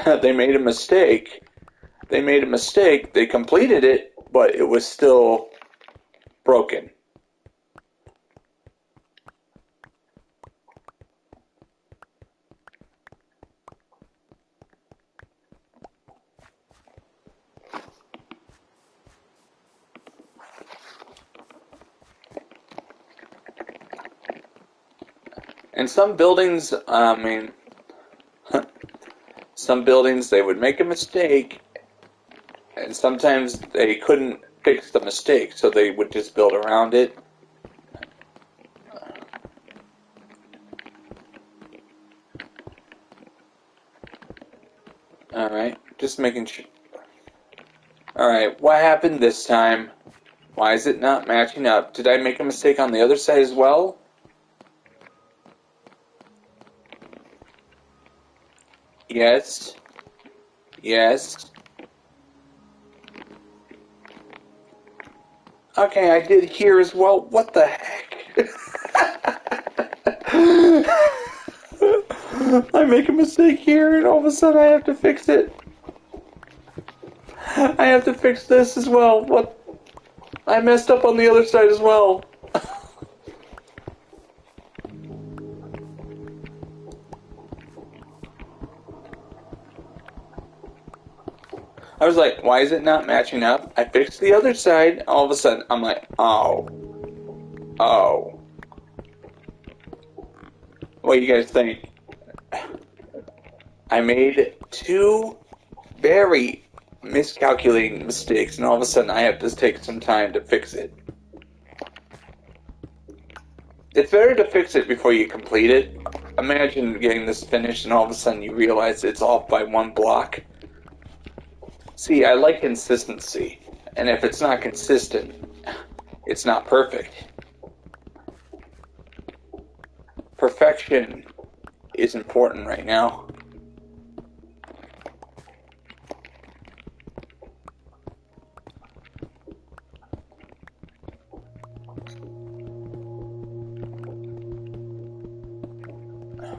They made a mistake. They completed it, but it was still broken. And some buildings, some buildings they would make a mistake, and sometimes they couldn't fix the mistake, so they would just build around it. Alright, just making sure. Alright, what happened this time? Why is it not matching up? Did I make a mistake on the other side as well? Yes. Yes. Okay, I did here as well. What the heck? I make a mistake here and all of a sudden I have to fix it. I have to fix this as well. What? I messed up on the other side as well. I was like, why is it not matching up? I fixed the other side. All of a sudden, I'm like, oh. Oh. What do you guys think? I made 2 very miscalculating mistakes, and all of a sudden I have to take some time to fix it. It's better to fix it before you complete it. Imagine getting this finished and all of a sudden you realize it's off by 1 block. See, I like consistency, and if it's not consistent, it's not perfect. Perfection is important right now.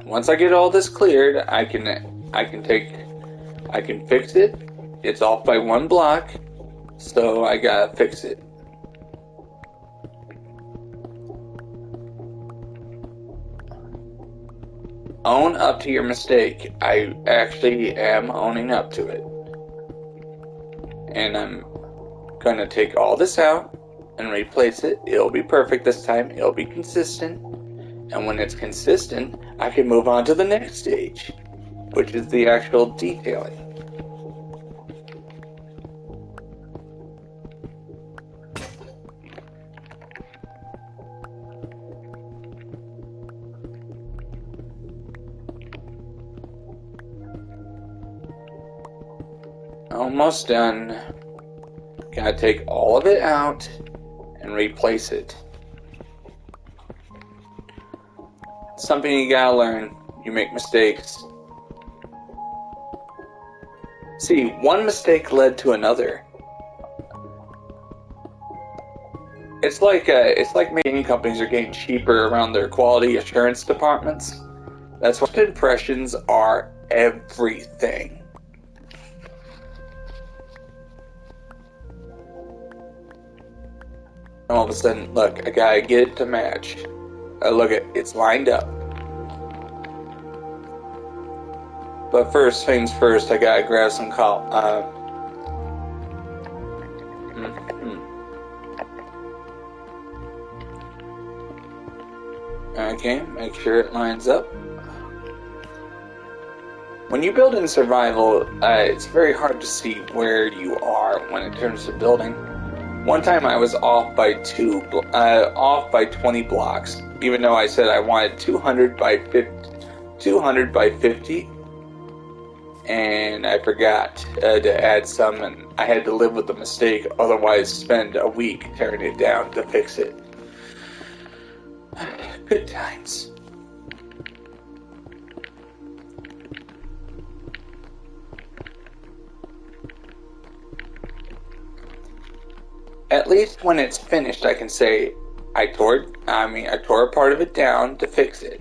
Once I get all this cleared, I can fix it. It's off by 1 block, so I gotta fix it. Own up to your mistake. I actually am owning up to it. And I'm gonna take all this out and replace it. It'll be perfect this time. It'll be consistent. And when it's consistent, I can move on to the next stage, which is the actual detailing. Almost done. Gotta take all of it out and replace it. Something you gotta learn. You make mistakes. See, one mistake led to another. It's like making companies are getting cheaper around their quality assurance departments. That's why impressions are everything. All of a sudden, look, I gotta get it to match. Look at it's lined up. But first things first, I gotta grab some Okay, make sure it lines up. When you build in survival, it's very hard to see where you are when it comes to building. One time I was off by 20 blocks, even though I said I wanted 200 by 50, and I forgot to add some, and I had to live with the mistake, otherwise spend a week tearing it down to fix it. Good times. At least when it's finished, I can say I tore a part of it down to fix it.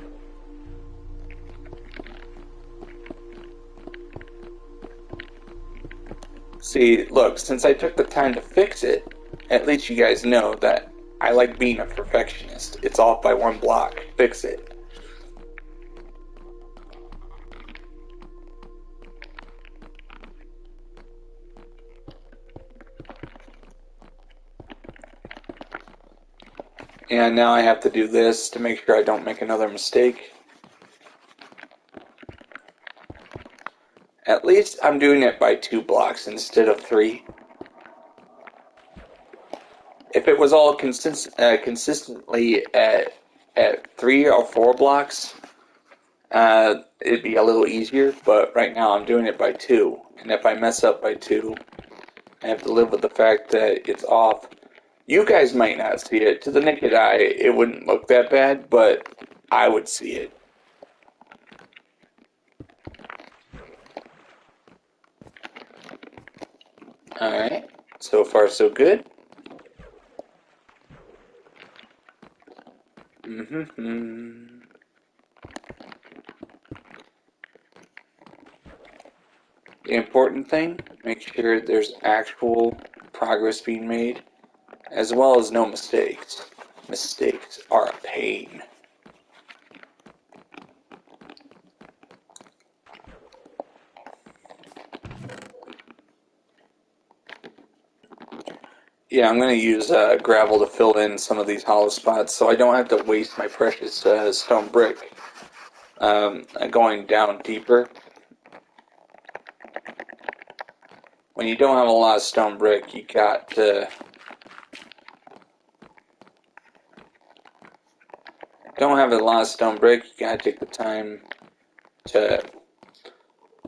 See, look, since I took the time to fix it, at least you guys know that I like being a perfectionist. It's off by 1 block. Fix it. And now I have to do this to make sure I don't make another mistake. At least I'm doing it by 2 blocks instead of 3. If it was all consistently at 3 or 4 blocks, it'd be a little easier. But right now I'm doing it by 2. And if I mess up by 2, I have to live with the fact that it's off. You guys might not see it. To the naked eye, it wouldn't look that bad, but I would see it. Alright, so far so good. The important thing, make sure there's actual progress being made, as well as no mistakes. Mistakes are a pain. Yeah, I'm going to use gravel to fill in some of these hollow spots so I don't have to waste my precious stone brick going down deeper. When you don't have a lot of stone brick, you got to... Don't have a lot of stone brick, you gotta take the time to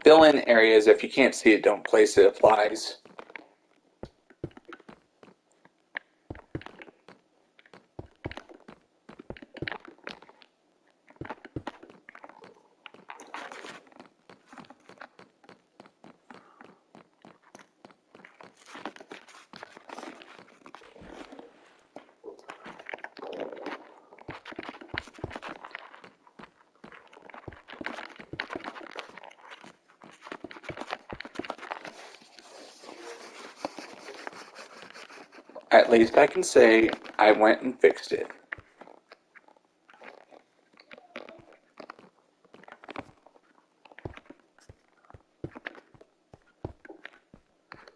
fill in areas. If you can't see it, don't place it, it applies. At least I can say I went and fixed it.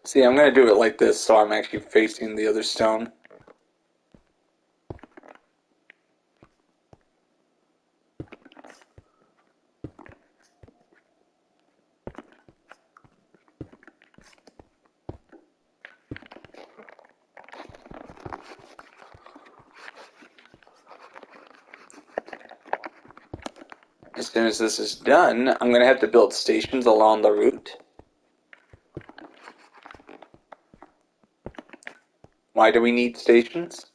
See, I'm going to do it like this so I'm actually facing the other stone. As soon as this is done, I'm going to have to build stations along the route. Why do we need stations?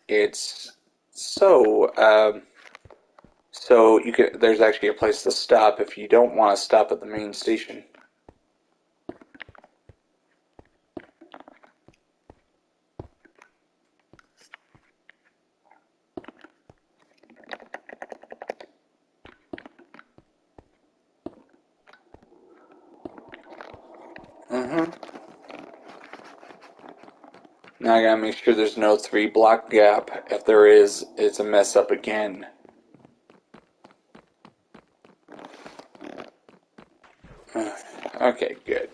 It's so there's actually a place to stop if you don't want to stop at the main station. Now I gotta make sure there's no 3-block gap. If there is, it's a mess up again. Okay, good.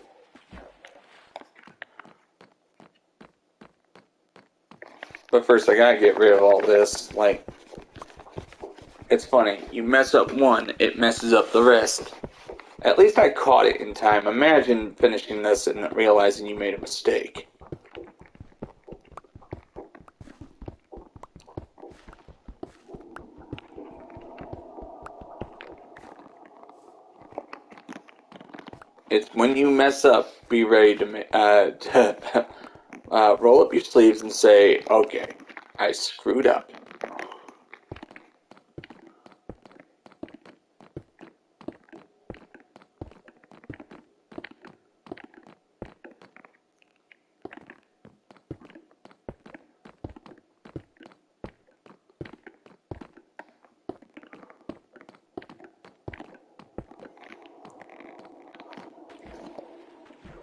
But first I gotta get rid of all this. Like, it's funny, you mess up one, it messes up the rest. At least I caught it in time. Imagine finishing this and realizing you made a mistake. It's when you mess up, be ready to roll up your sleeves and say, okay, I screwed up.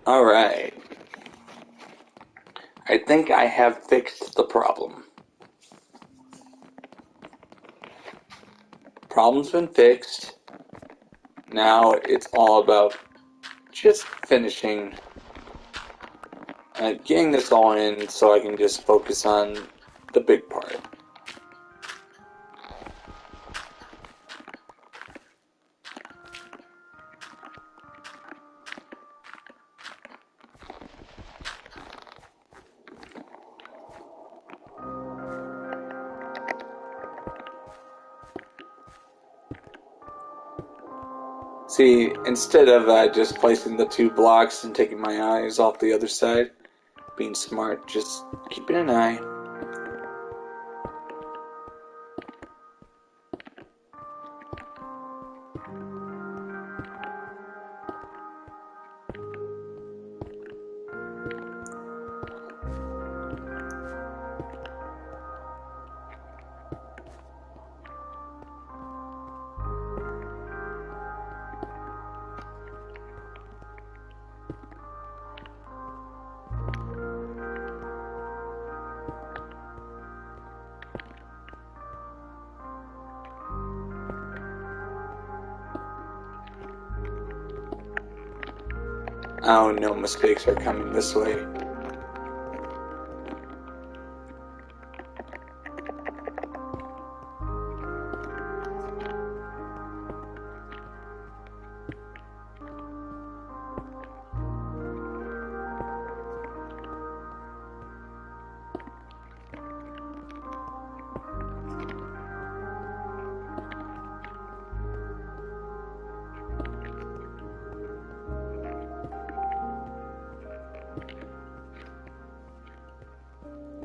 Alright. I think I have fixed the problem. Problem's been fixed. Now it's all about just finishing, getting this all in so I can just focus on the big part. See, instead of just placing the 2 blocks and taking my eyes off the other side, being smart, just keeping an eye. Oh, no mistakes are coming this way.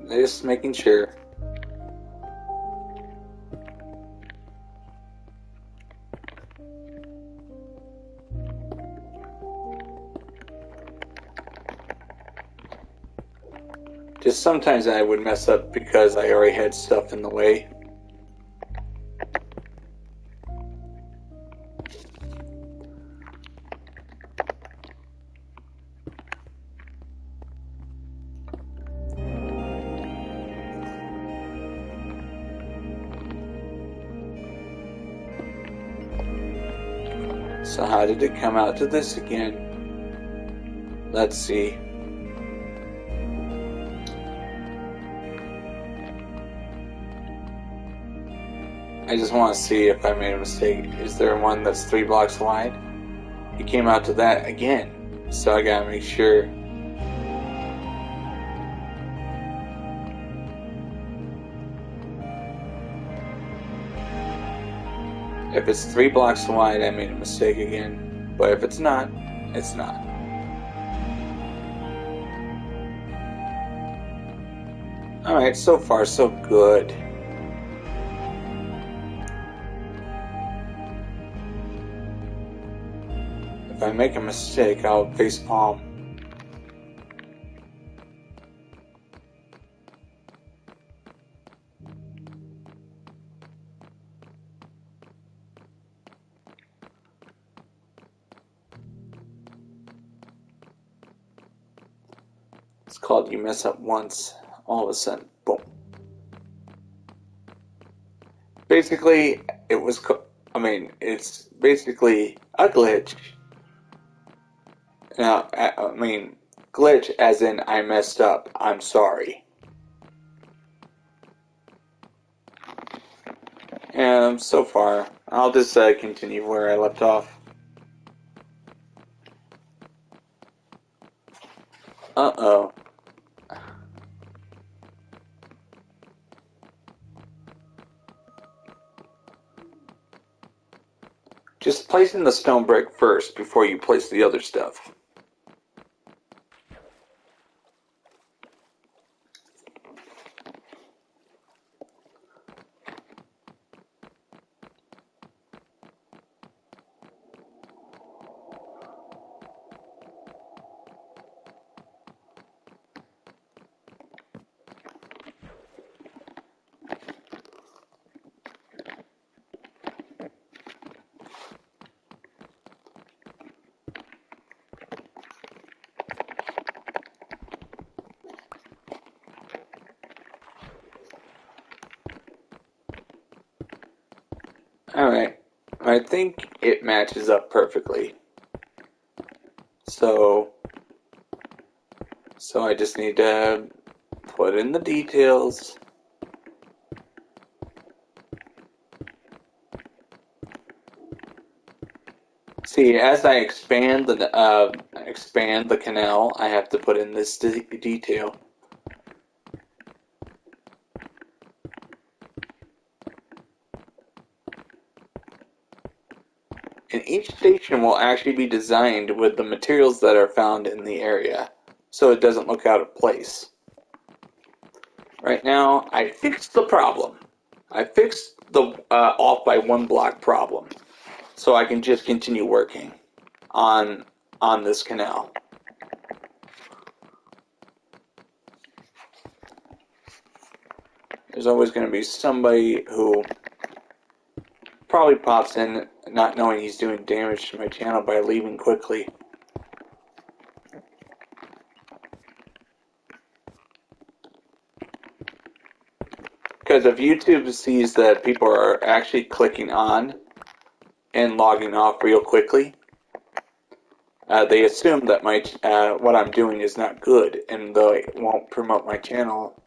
Just making sure. Just sometimes I would mess up because I already had stuff in the way. So how did it come out to this again? Let's see. I just want to see if I made a mistake. Is there one that's 3 blocks wide? It came out to that again. So I gotta make sure. If it's 3 blocks wide, I made a mistake again. But if it's not, it's not. Alright, so far so good. If I make a mistake, I'll face palm. It's called you mess up once, all of a sudden, boom. Basically, it's basically a glitch. Now, glitch as in I messed up, I'm sorry. And so far, I'll just continue where I left off. Uh-oh. Just placing the stone brick first before you place the other stuff. Alright, I think it matches up perfectly. So I just need to put in the details. See, as I expand the canal, I have to put in this detail. And each station will actually be designed with the materials that are found in the area, so it doesn't look out of place. Right now, I fixed the problem. I fixed the off by one block problem, so I can just continue working on this canal. There's always going to be somebody who probably pops in not knowing he's doing damage to my channel by leaving quickly. Because if YouTube sees that people are actually clicking on and logging off real quickly, they assume that my what I'm doing is not good, and they won't promote my channel.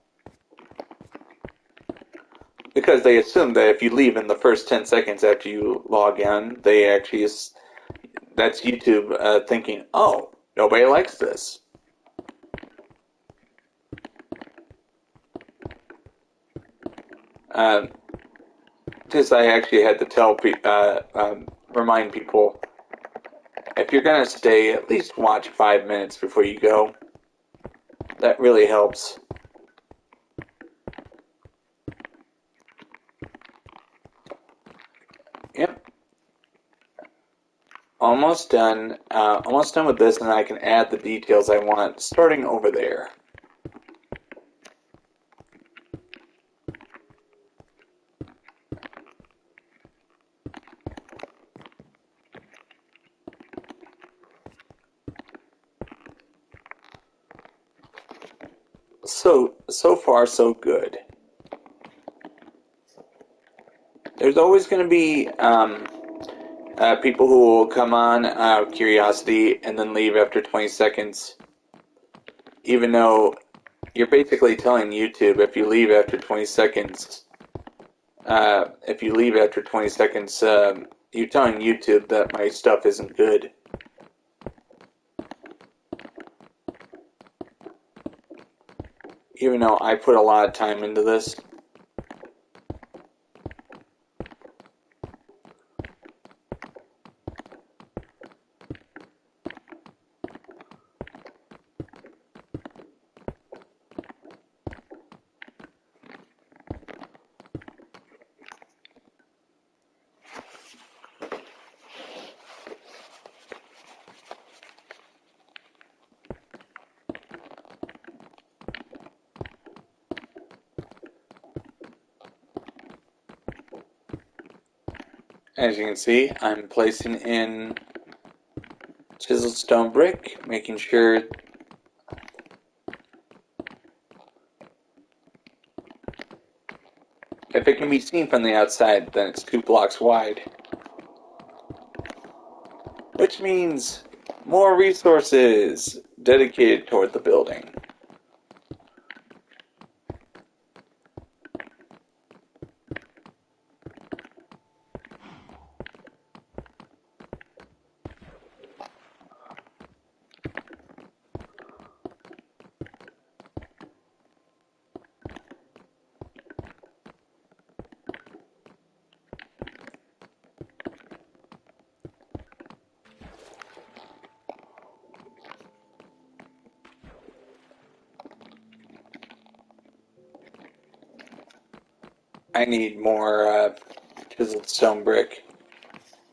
Because they assume that if you leave in the first 10 seconds after you log in, they actually that's YouTube thinking, oh, nobody likes this. Because I actually had to tell remind people, if you're gonna stay, at least watch 5 minutes before you go. That really helps. Yep. Almost done. Almost done with this, and I can add the details I want, starting over there. So far, so good. There's always going to be people who will come on out of curiosity and then leave after 20 seconds. Even though you're basically telling YouTube if you leave after 20 seconds, you're telling YouTube that my stuff isn't good. Even though I put a lot of time into this. As you can see, I'm placing in chiseled stone brick, making sure if it can be seen from the outside, then it's 2 blocks wide. Which means more resources dedicated toward the building. I need more chiseled stone brick.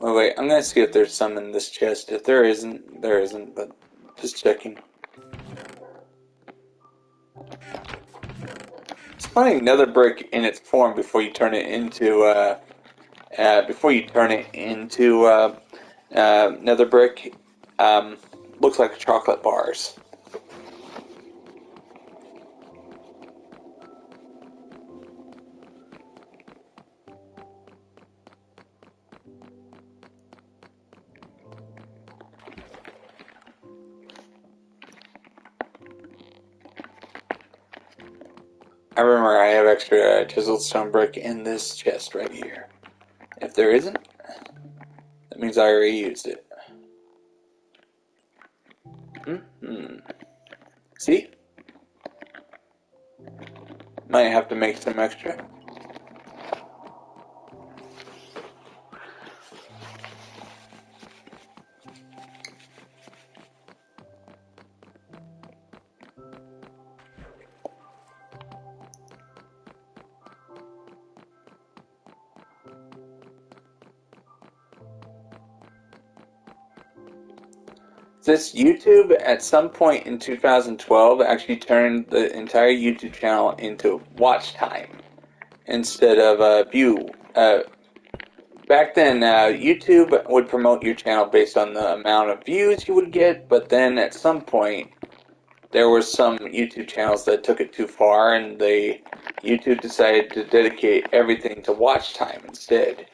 Wait, I'm gonna see if there's some in this chest. If there isn't, there isn't, but just checking. It's funny, nether brick in its form before you turn it into nether brick, looks like chocolate bars. I remember I have extra chiseled stone brick in this chest right here. If there isn't, that means I already used it. Mm-hmm. See? Might have to make some extra. This YouTube, at some point in 2012, actually turned the entire YouTube channel into watch time instead of view. Back then, YouTube would promote your channel based on the amount of views you would get, but then at some point, there were some YouTube channels that took it too far, and YouTube decided to dedicate everything to watch time instead.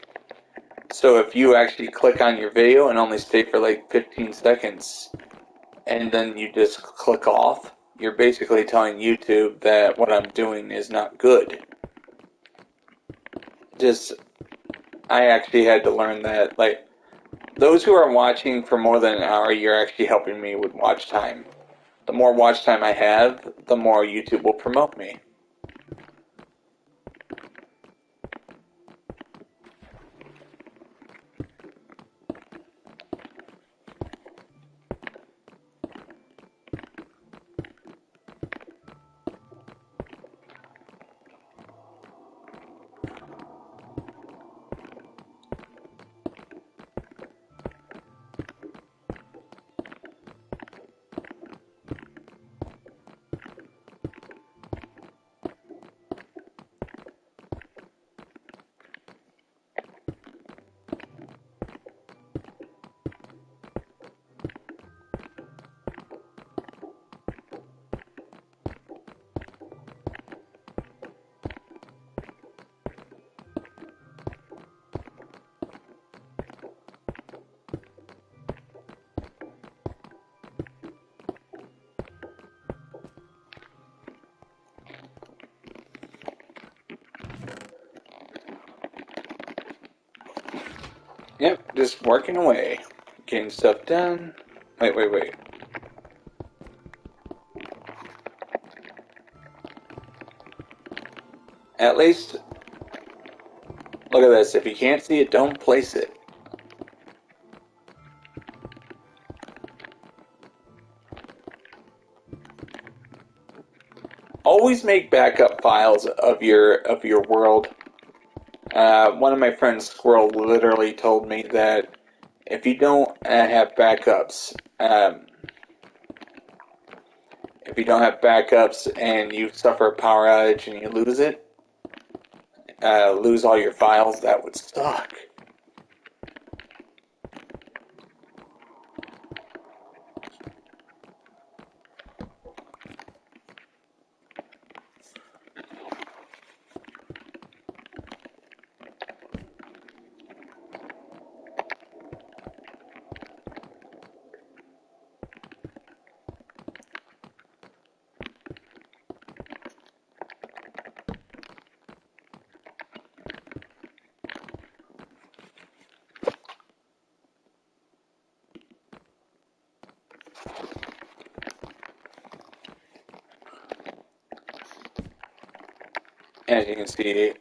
So if you actually click on your video and only stay for like 15 seconds, and then you just click off, you're basically telling YouTube that what I'm doing is not good. I actually had to learn that, like, those who are watching for more than an hour, you're actually helping me with watch time. The more watch time I have, the more YouTube will promote me. Yep, just working away. Getting stuff done. Wait. At least, look at this. If you can't see it, don't place it. Always make backup files of your world. One of my friends, Squirrel, literally told me that if you don't have backups, if you don't have backups and you suffer a power outage and you lose it, lose all your files, that would suck. As you can see,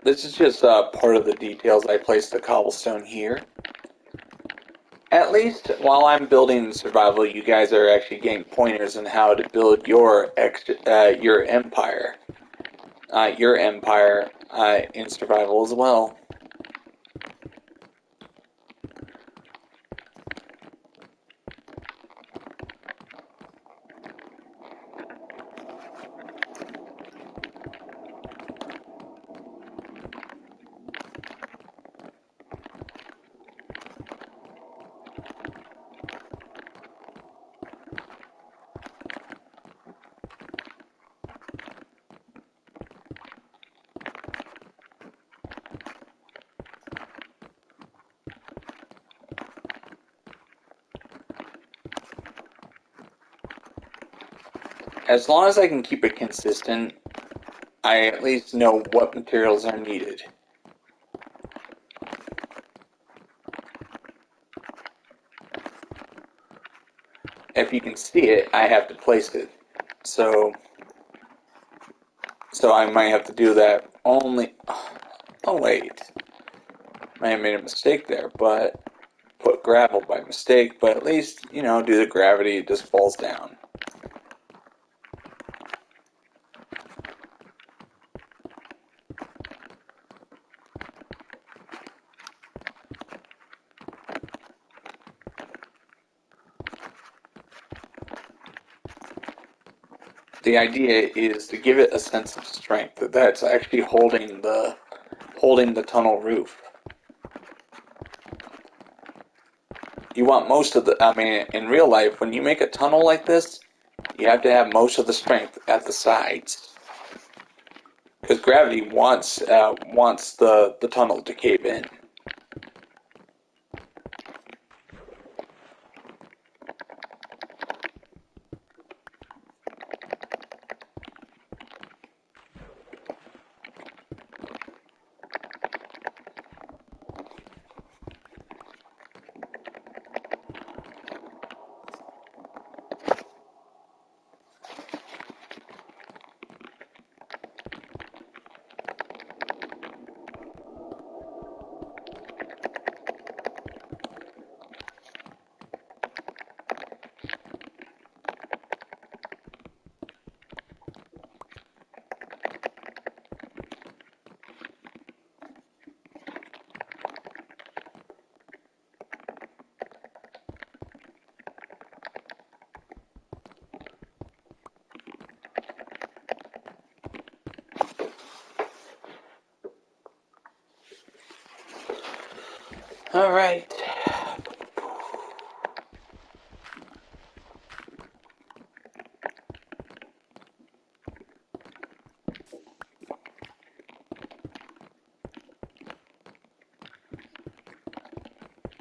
this is just part of the details. I placed the cobblestone here. At least while I'm building survival, you guys are actually getting pointers on how to build your empire. in survival as well. As long as I can keep it consistent, I at least know what materials are needed. If you can see it, I have to place it. So I might have to do that only... Oh, wait. I have made a mistake there, but... Put gravel by mistake, but at least, you know, due to gravity, it just falls down. The idea is to give it a sense of strength, that's actually holding the tunnel roof. You want most of the, I mean, in real life, when you make a tunnel like this, you have to have most of the strength at the sides. Because gravity wants the tunnel to cave in. Alright.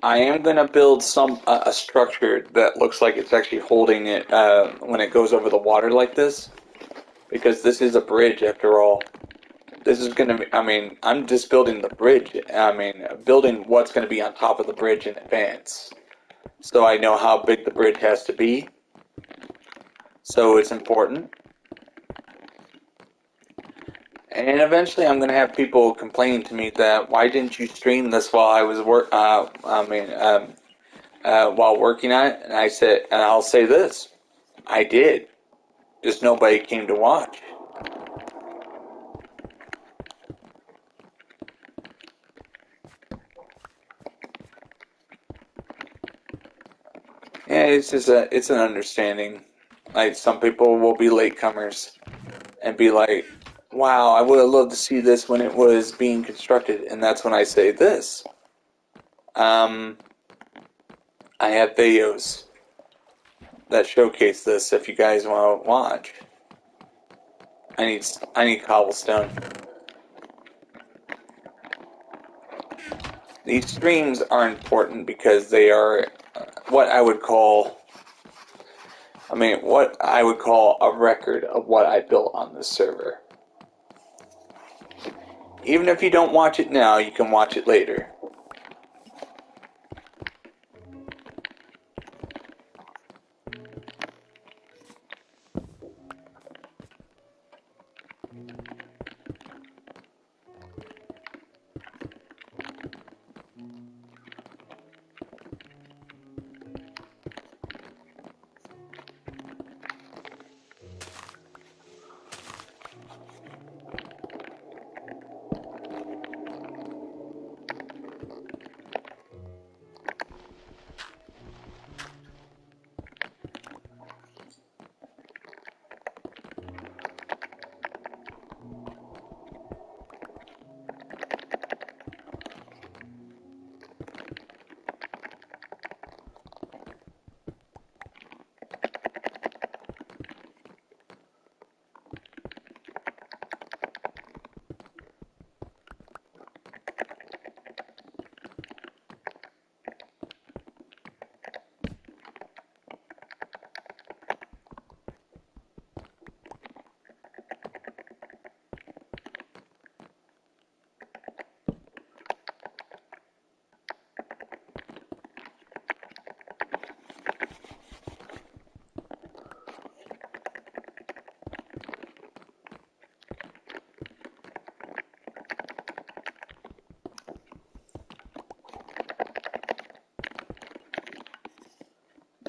I am going to build a structure that looks like it's actually holding it when it goes over the water like this. Because this is a bridge after all. This is going to be, I mean, I'm just building the bridge. I mean, building what's going to be on top of the bridge in advance. So I know how big the bridge has to be. So it's important. And eventually I'm going to have people complain to me that, why didn't you stream this while I was while working on it? And I said, and I'll say this, I did. Just nobody came to watch. Yeah, it's an understanding. Like, some people will be latecomers and be like, wow, I would have loved to see this when it was being constructed. And that's when I say this. I have videos that showcase this if you guys want to watch. I need cobblestone. These streams are important because they are what I would call a record of what I built on this server. Even if you don't watch it now, you can watch it later.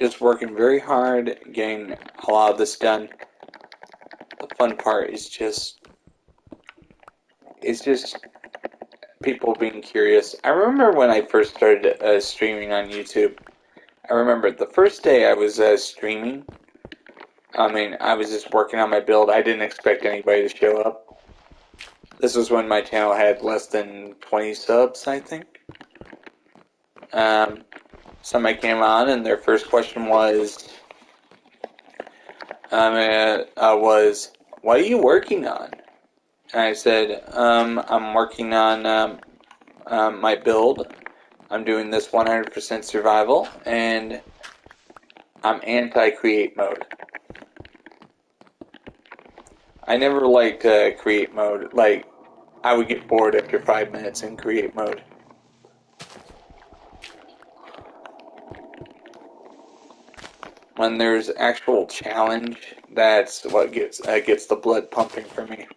just working very hard, getting a lot of this done. The fun part is just people being curious. I remember when I first started streaming on YouTube. I remember the first day I was streaming. I mean, I was just working on my build. I didn't expect anybody to show up. This was when my channel had less than 20 subs, I think. Somebody came on, and their first question was, "What are you working on?" And I said, "I'm working on my build. I'm doing this 100% survival, and I'm anti-create mode." I never liked create mode. Like, I would get bored after 5 minutes in create mode. When there's actual challenge, that's what gets the blood pumping for me.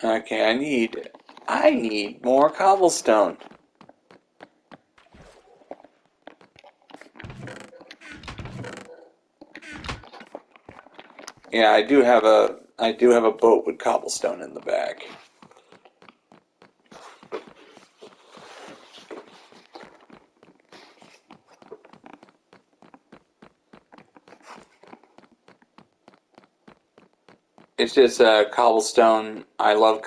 Okay, I need more cobblestone. Yeah, I do have a boat with cobblestone in the back. It's just cobblestone. I love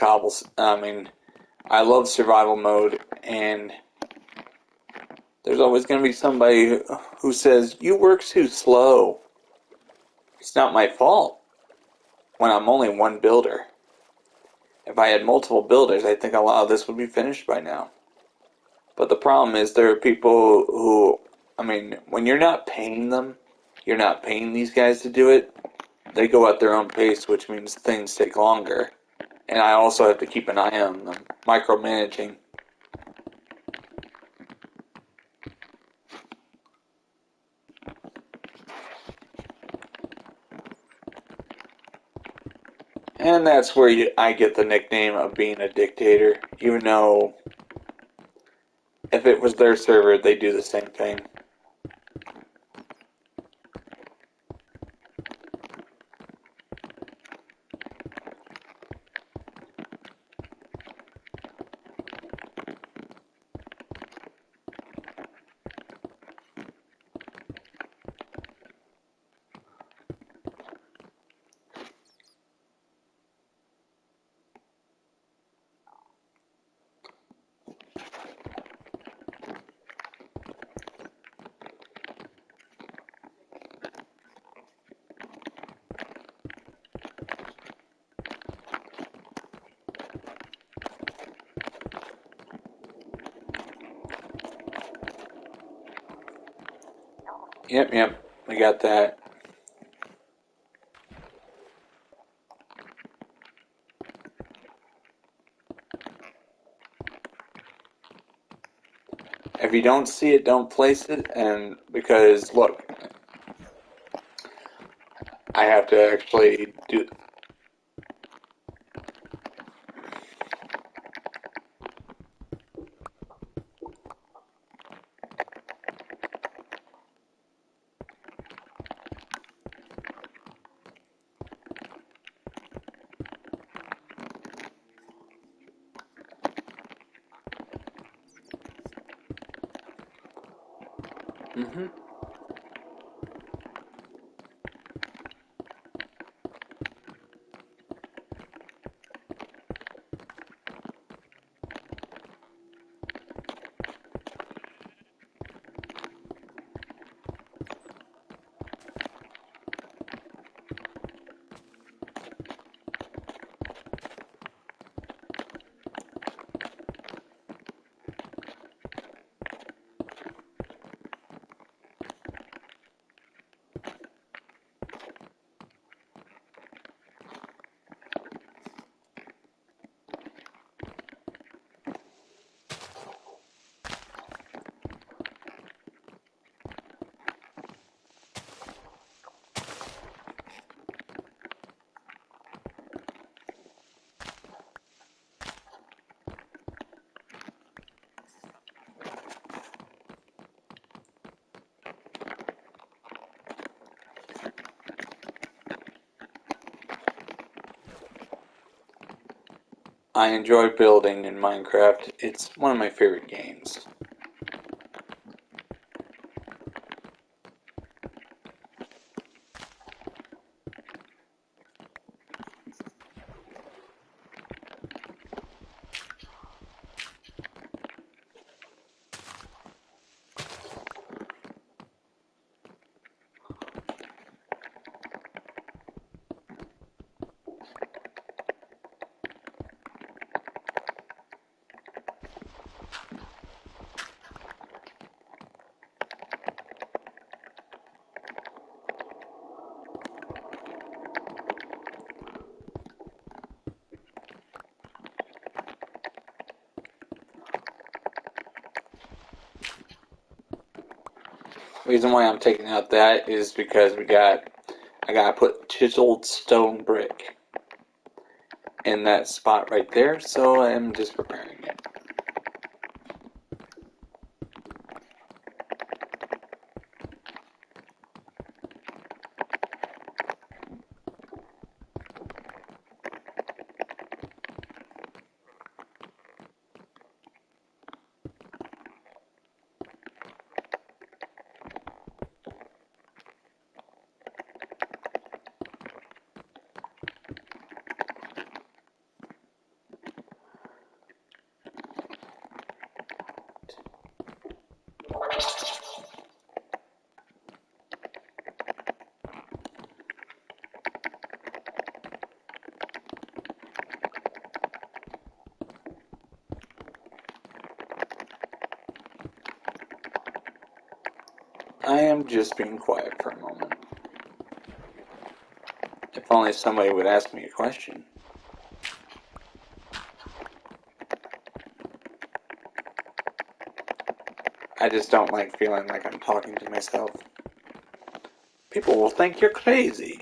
I love survival mode, and there's always going to be somebody who says, "You work too slow." It's not my fault when I'm only one builder. If I had multiple builders, I think a lot of this would be finished by now. But the problem is there are people who, when you're not paying them, you're not paying these guys to do it, they go at their own pace, which means things take longer. And I also have to keep an eye on them, micromanaging. And that's where I get the nickname of being a dictator, even though if it was their server, they do the same thing. Yep, I got that. If you don't see it, don't place it, and because, look, I have to actually do... Mm-hmm. I enjoy building in Minecraft. It's one of my favorite games. The reason why I'm taking out that is because I gotta put chiseled stone brick in that spot right there, so I'm just preparing it. I am just being quiet for a moment. If only somebody would ask me a question. I just don't like feeling like I'm talking to myself. People will think you're crazy.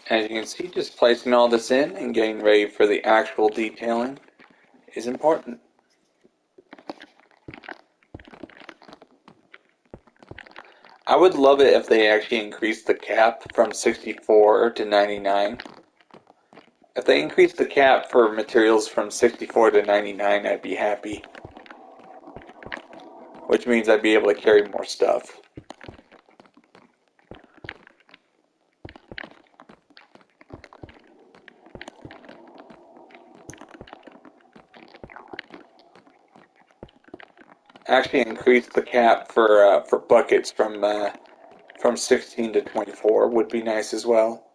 As you can see, just placing all this in and getting ready for the actual detailing is important. I would love it if they actually increased the cap from 64 to 99. If they increased the cap for materials from 64 to 99, I'd be happy. Which means I'd be able to carry more stuff. Actually increase the cap for buckets from 16 to 24 would be nice as well.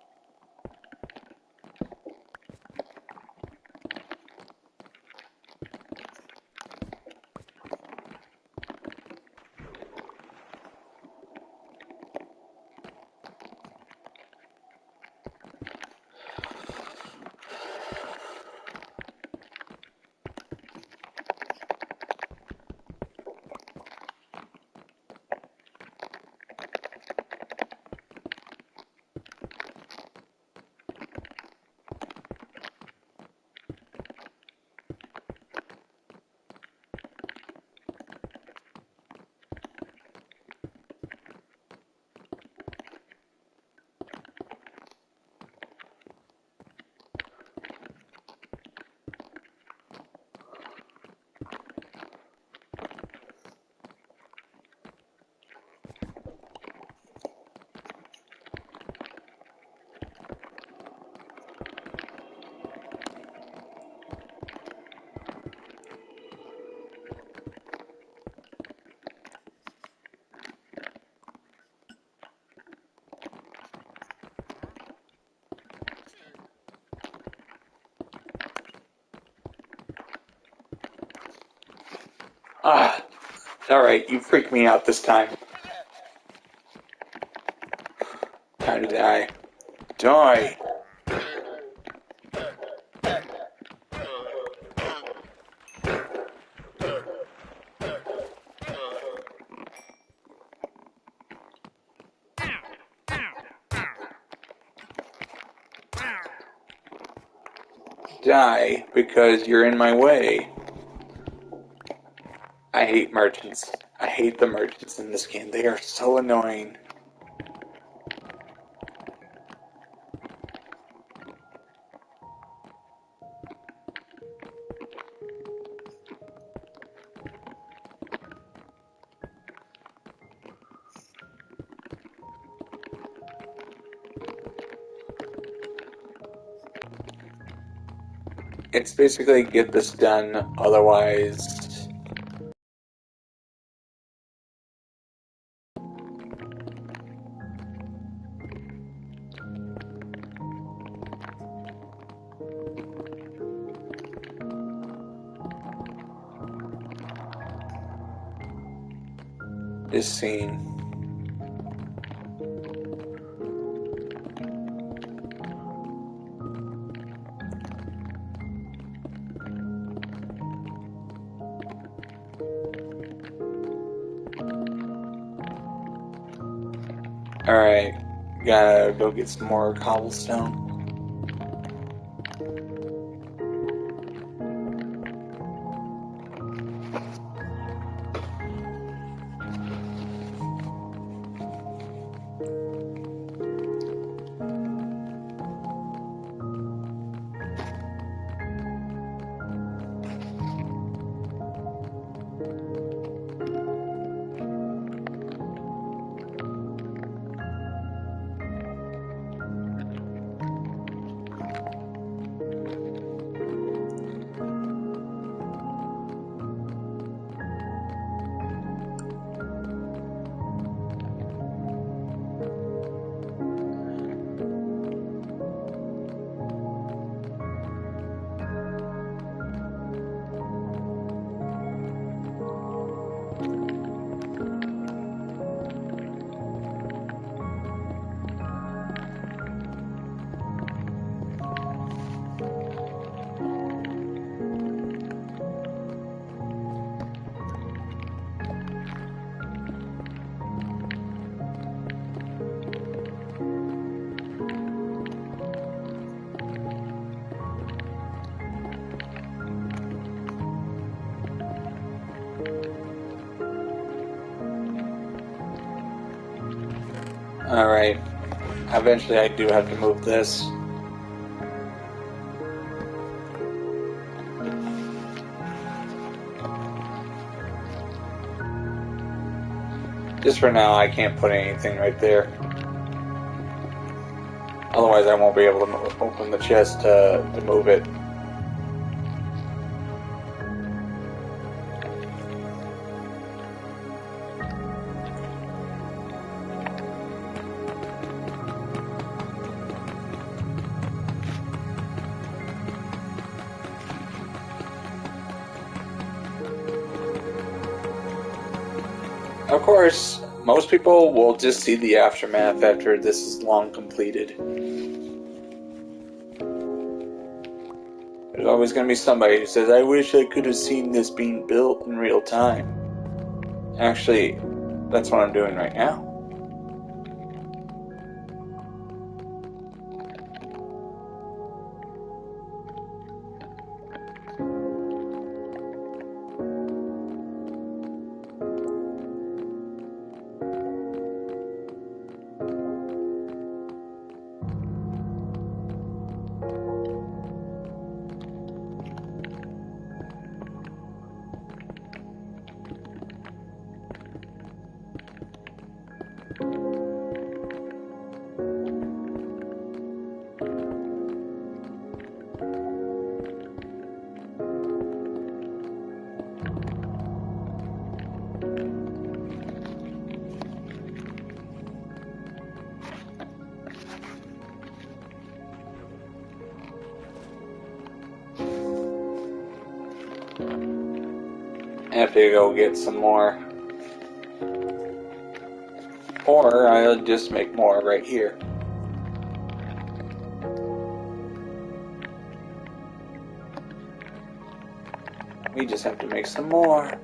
Ah, alright, you freaked me out this time. Time to die. Die! Die, because you're in my way. I hate merchants. I hate the merchants in this game. They are so annoying. It's basically get this done, otherwise... This scene. Alright, gotta go get some more cobblestone. Alright, eventually I do have to move this. Just for now, I can't put anything right there. Otherwise, I won't be able to open the chest to move it. Of course, most people will just see the aftermath after this is long completed. There's always going to be somebody who says, I wish I could have seen this being built in real time. Actually, that's what I'm doing right now. I have to go get some more. Or I'll just make more right here. We just have to make some more.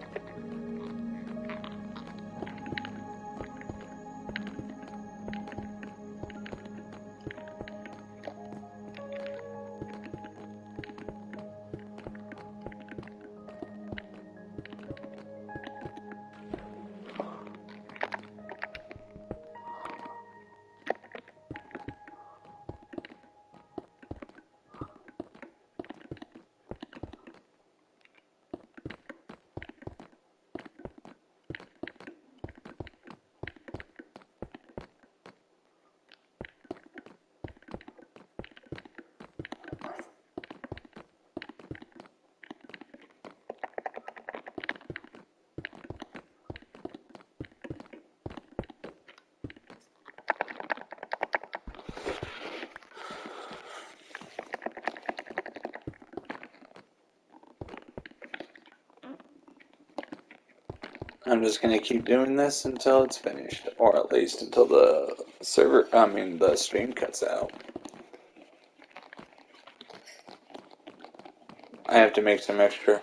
I'm just gonna keep doing this until it's finished, or at least until the the stream cuts out. I have to make some extra.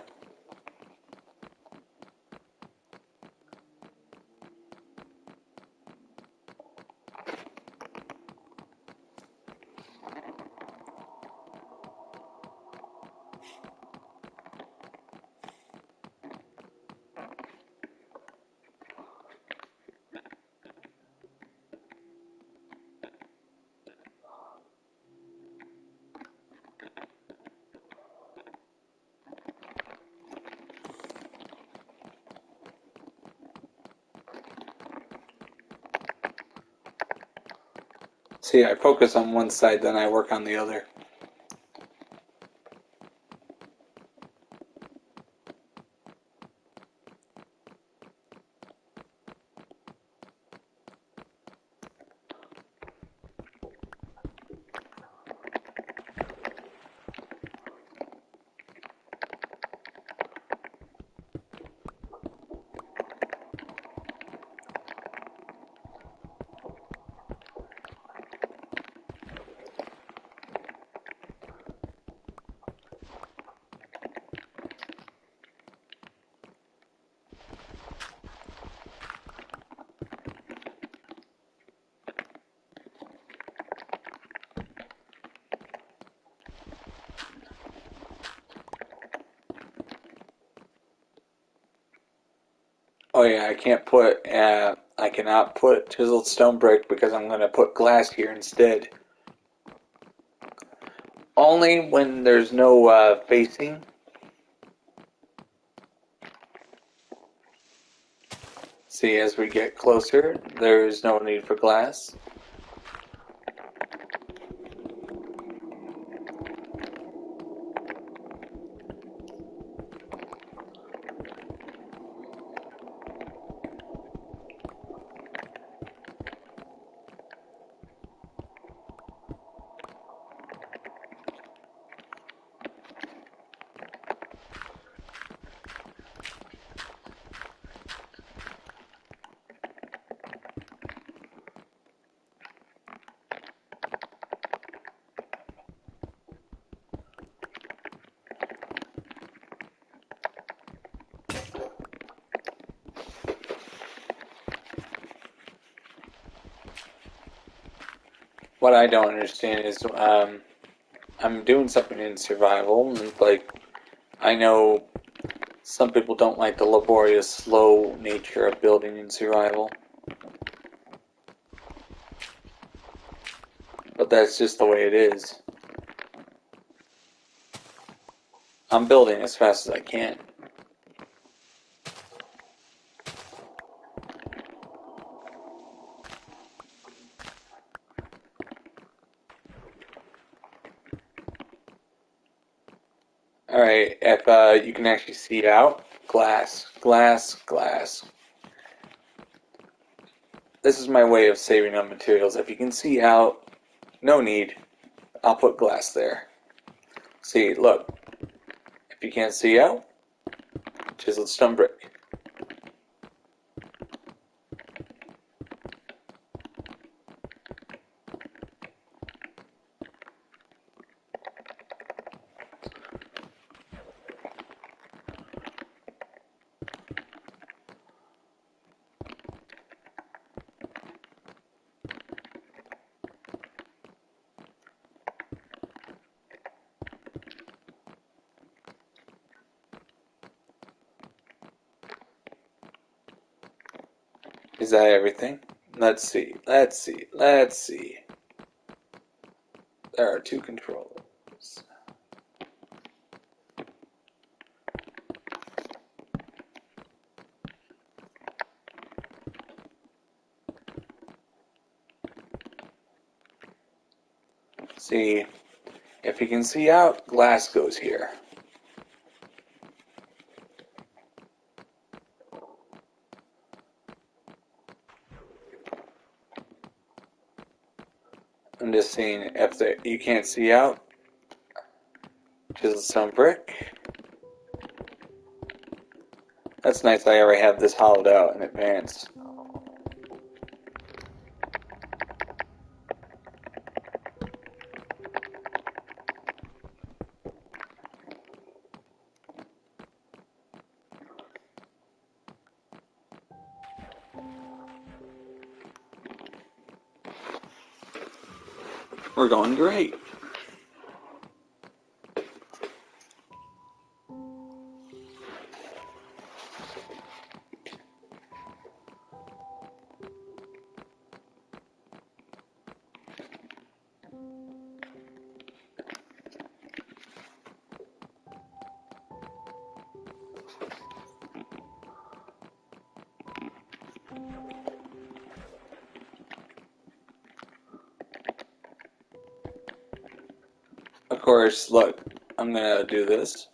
See, I focus on one side, then I work on the other. Oh yeah, I cannot put chiseled stone brick because I'm going to put glass here instead. Only when there's no facing. See, as we get closer, there's no need for glass. What I don't understand is I'm doing something in survival, and like I know some people don't like the laborious, slow nature of building in survival, but that's just the way it is. I'm building as fast as I can. Alright, if you can actually see out, glass, glass, glass. This is my way of saving on materials. If you can see out, no need. I'll put glass there. See, look. If you can't see out, chiseled stone brick. Is that everything? Let's see. There are 2 controllers. See, if you can see out, glass goes here. I'm just seeing if you can't see out. Chisel stone brick. That's nice. I already have this hollowed out in advance. We're going great. Of course, look, I'm gonna do this.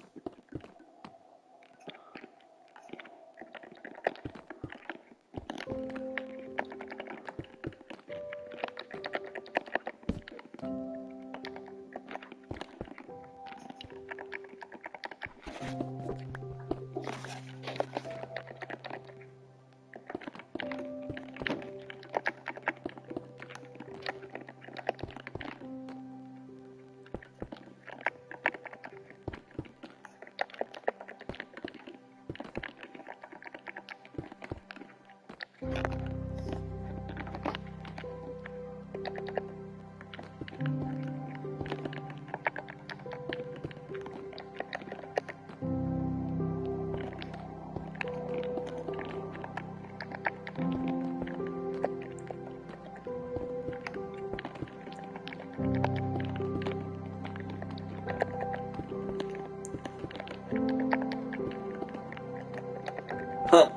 Huh.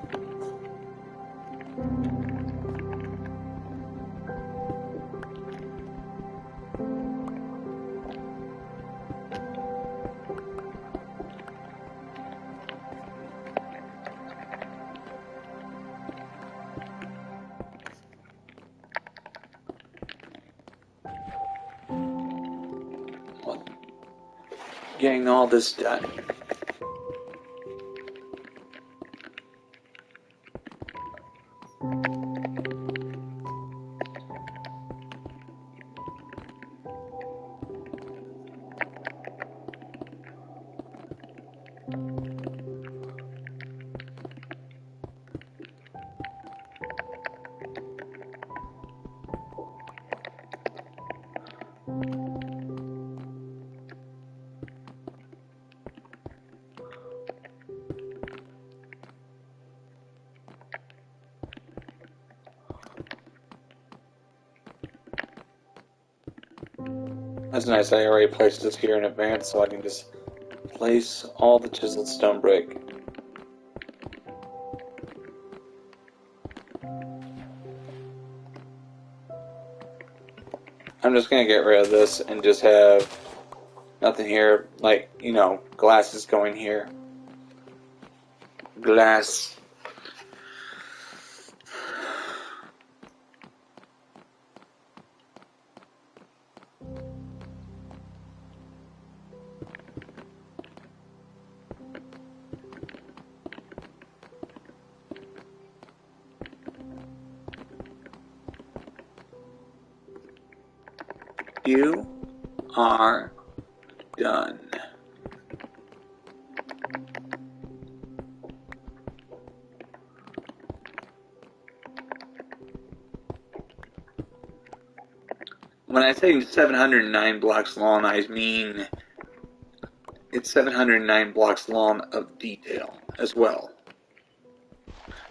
Getting all this done. That's nice. I already placed this here in advance, so I can just place all the chiseled stone brick. I'm just gonna get rid of this and just have nothing here, like, you know, glasses going here. Glass. You are done. When I say 709 blocks long, I mean it's 709 blocks long of detail as well.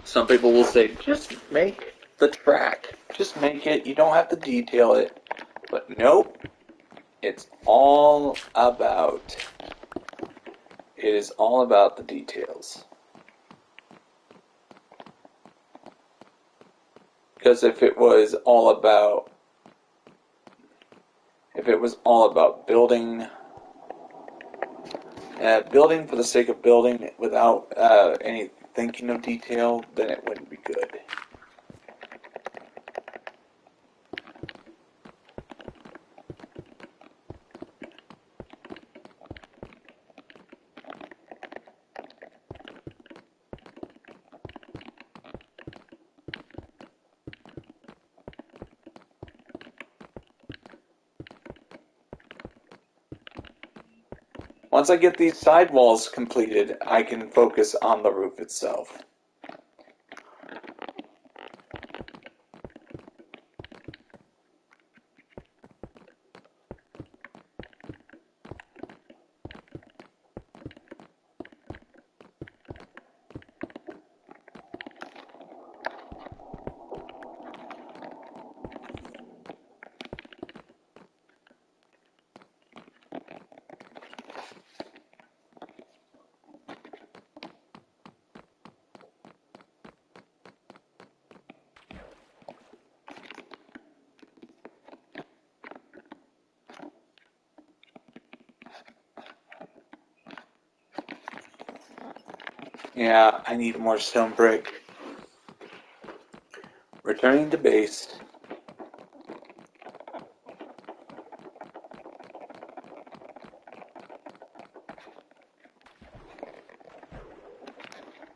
Some people will say, just make the track. Just make it. You don't have to detail it. But nope. It is all about the details. Because if it was all about building, building for the sake of building without any thinking of detail, then it wouldn't be good. Once I get these side walls completed, I can focus on the roof itself. Yeah, I need more stone brick. Returning to base.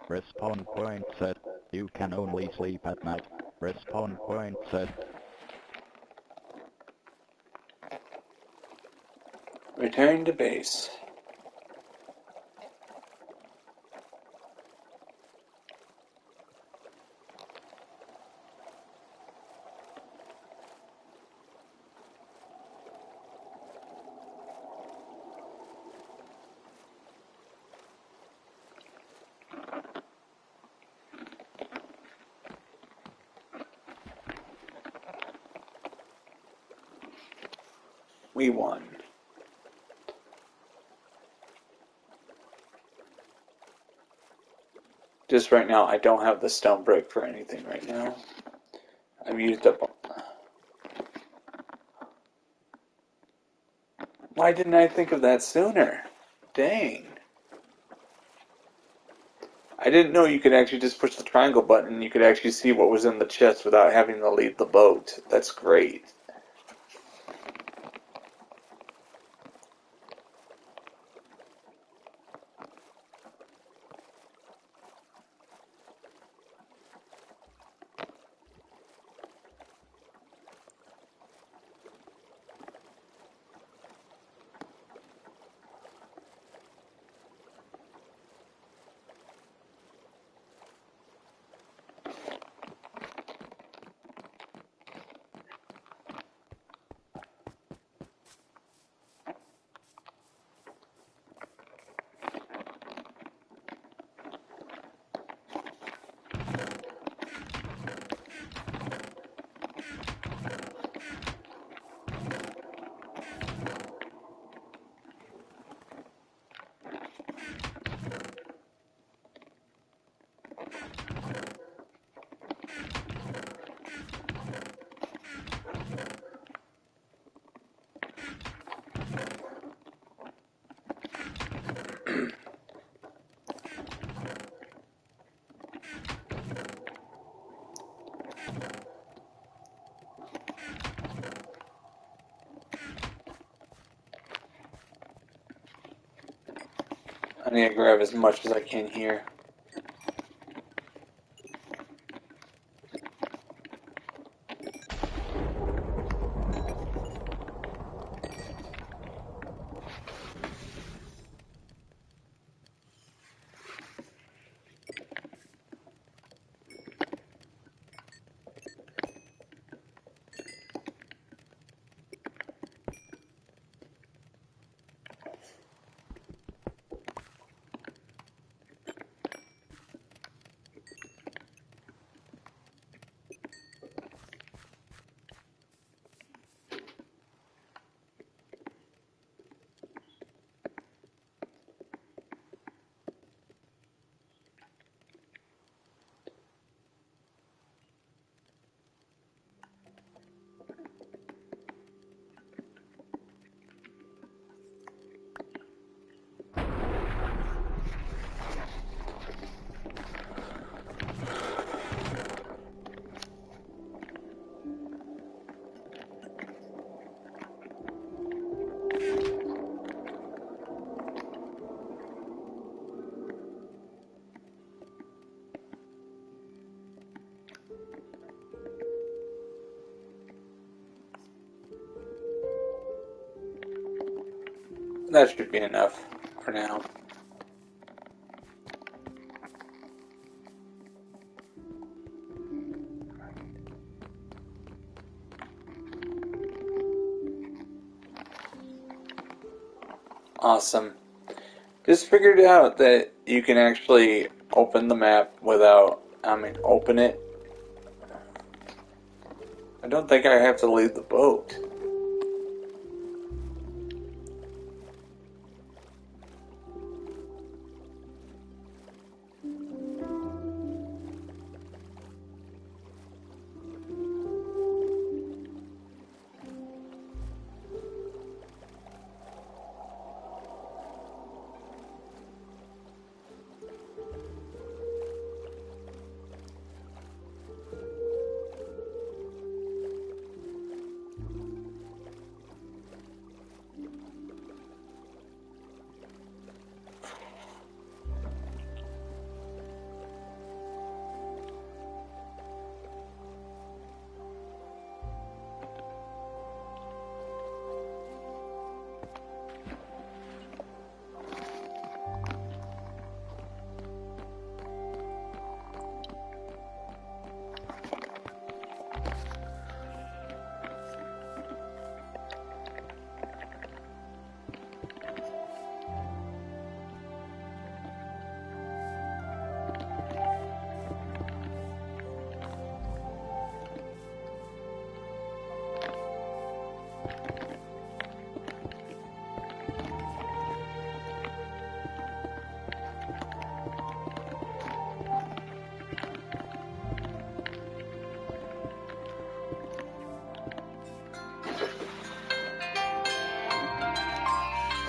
Respawn point set. You can only sleep at night. Respawn point set. Returning to base. We won. Just right now, I don't have the stone brick for anything right now. I've used up. Why didn't I think of that sooner? Dang. I didn't know you could actually just push the triangle button and you could actually see what was in the chest without having to leave the boat. That's great. I need to grab as much as I can here. that should be enough for now. Awesome. Just figured out that you can actually open the map without, open it. I don't think I have to leave the boat.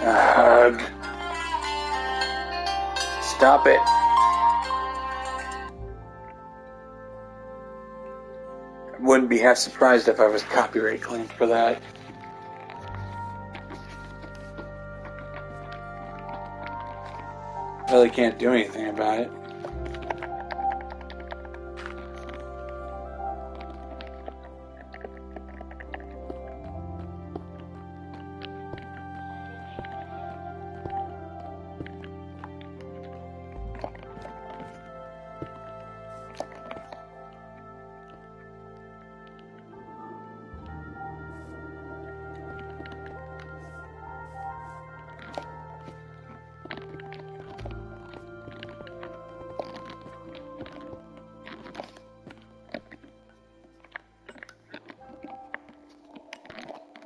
Ugh. Stop it. I wouldn't be half surprised if I was copyright claimed for that. Really can't do anything about it.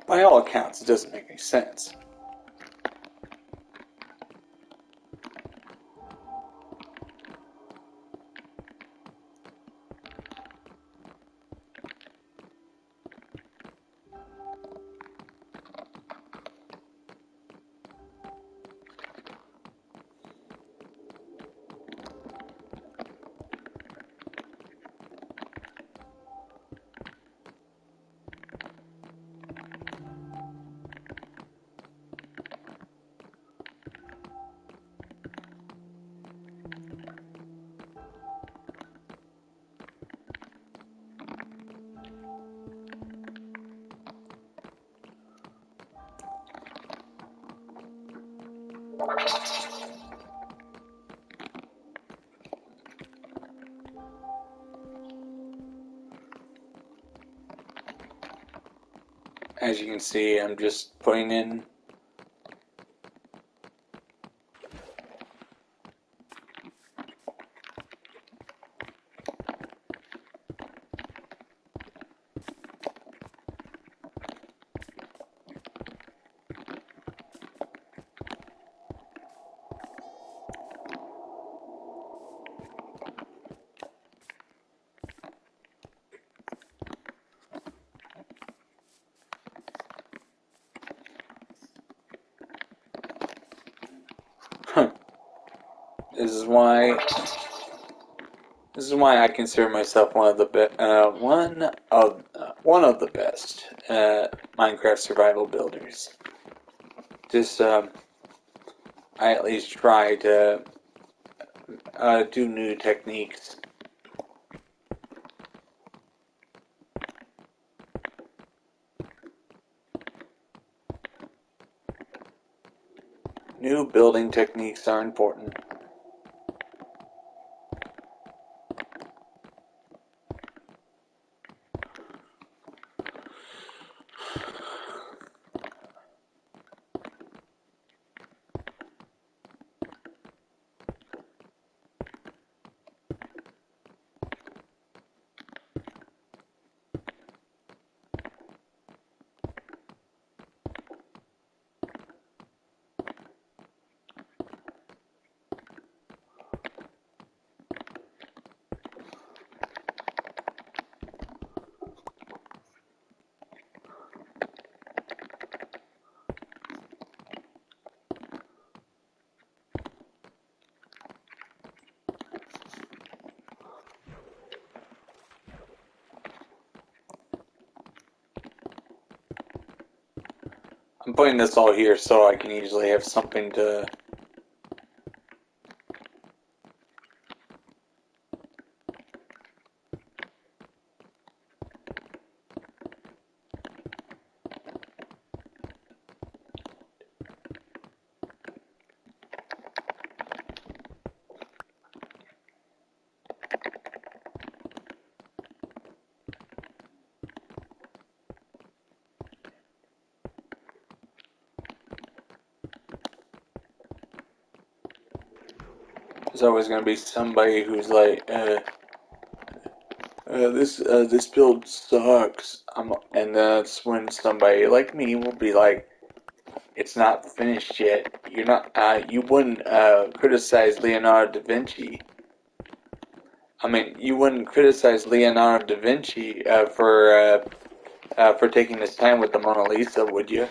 By all accounts, it doesn't make any sense. As you can see, I'm just putting in this is why I consider myself one of the best Minecraft survival builders. Just I at least try to do new techniques. New building techniques are important. I'm putting this all here so I can easily have something to... There's always going to be somebody who's like, this build sucks. And that's when somebody like me will be like, it's not finished yet. You're not. You wouldn't criticize Leonardo da Vinci. I mean, you wouldn't criticize Leonardo da Vinci for taking his time with the Mona Lisa, would you?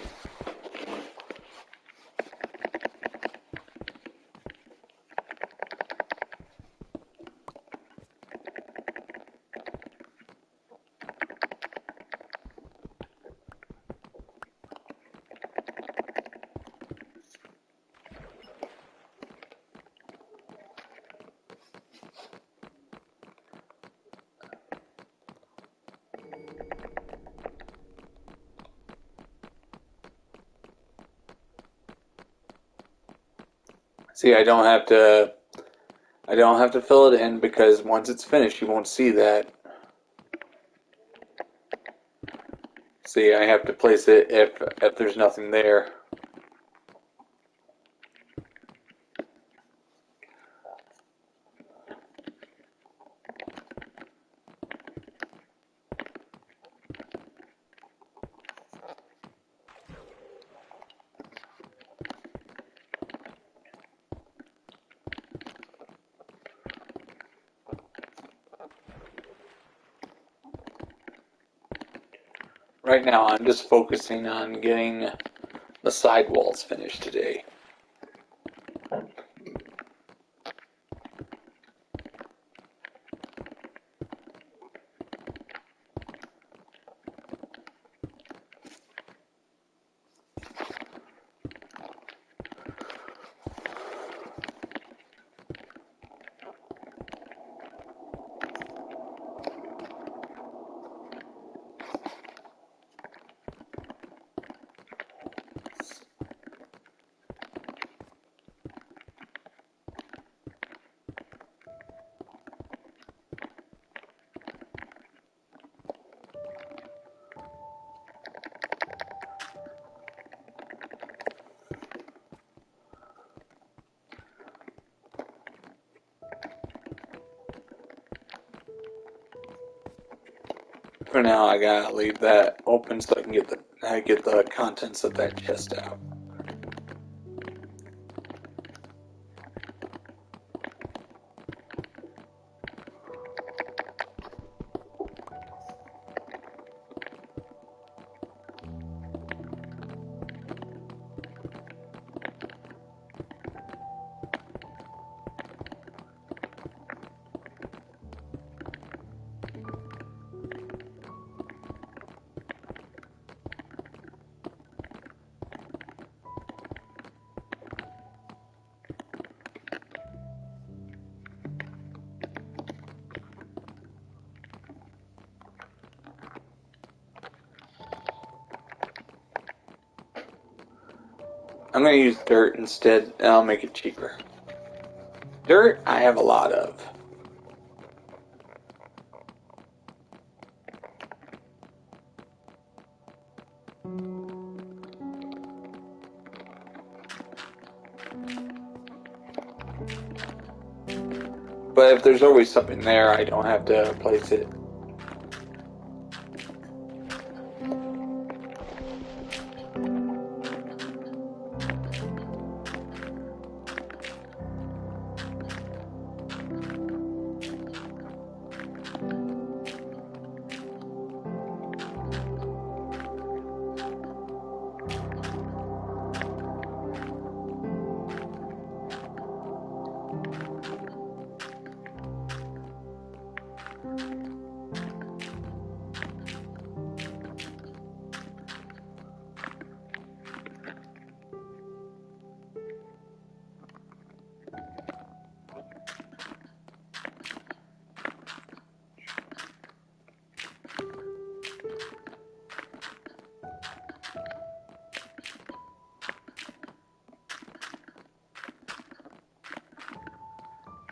See, I don't have to fill it in because once it's finished, you won't see that. See, I have to place it if there's nothing there. Right now, I'm just focusing on getting the side walls finished today. For now, I gotta leave that open so I can get the contents of that chest out. I'm going to use dirt instead, and I'll make it cheaper. Dirt, I have a lot of. But if there's always something there, I don't have to place it.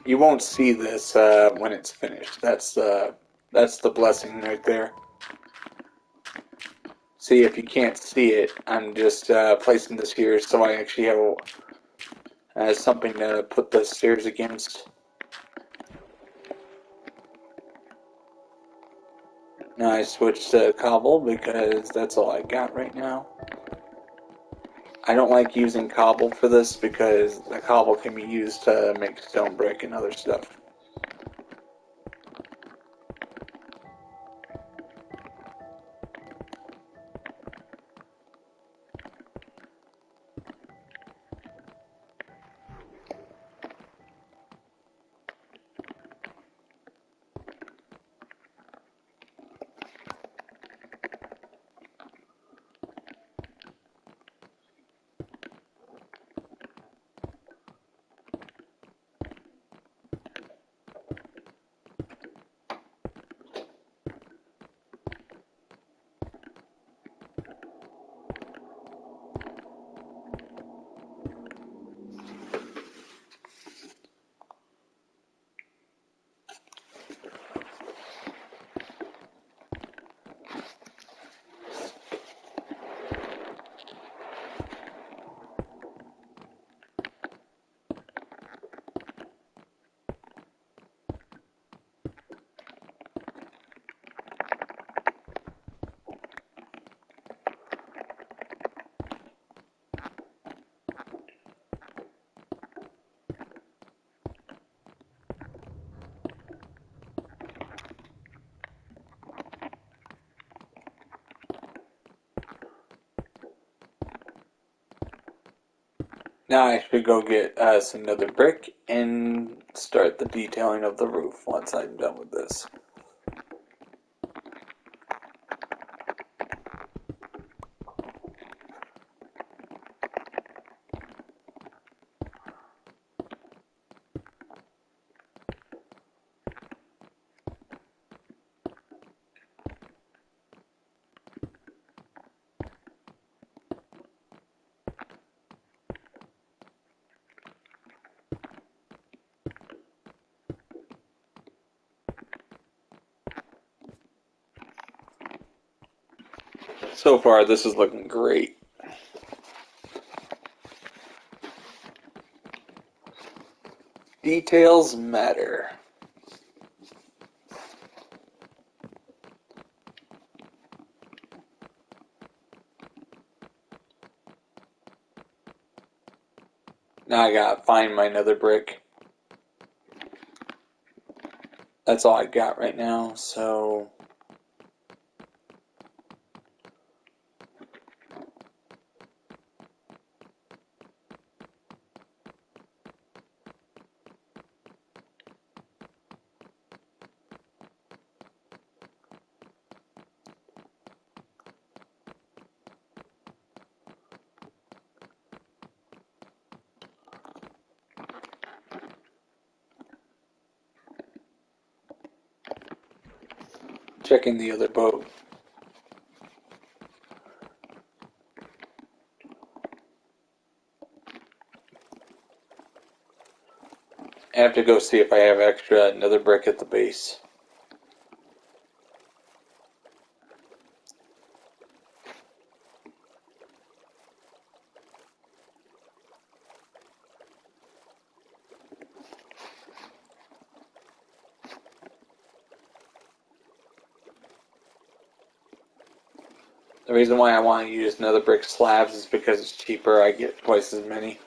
You won't see this when it's finished. That's the blessing right there. See, if you can't see it, I'm just placing this here so I actually have something to put the stairs against. Now I switched to cobble because that's all I got right now. I don't like using cobble for this because the cobble can be used to make stone brick and other stuff. Now I should go get some nether brick and start the detailing of the roof once I'm done with this. So far, this is looking great. Details matter. Now I gotta find my nether brick. That's all I got right now, so... Checking the other boat. I have to go see if I have extra nether brick at the base. The reason why I want to use nether brick slabs is because it's cheaper. I get twice as many.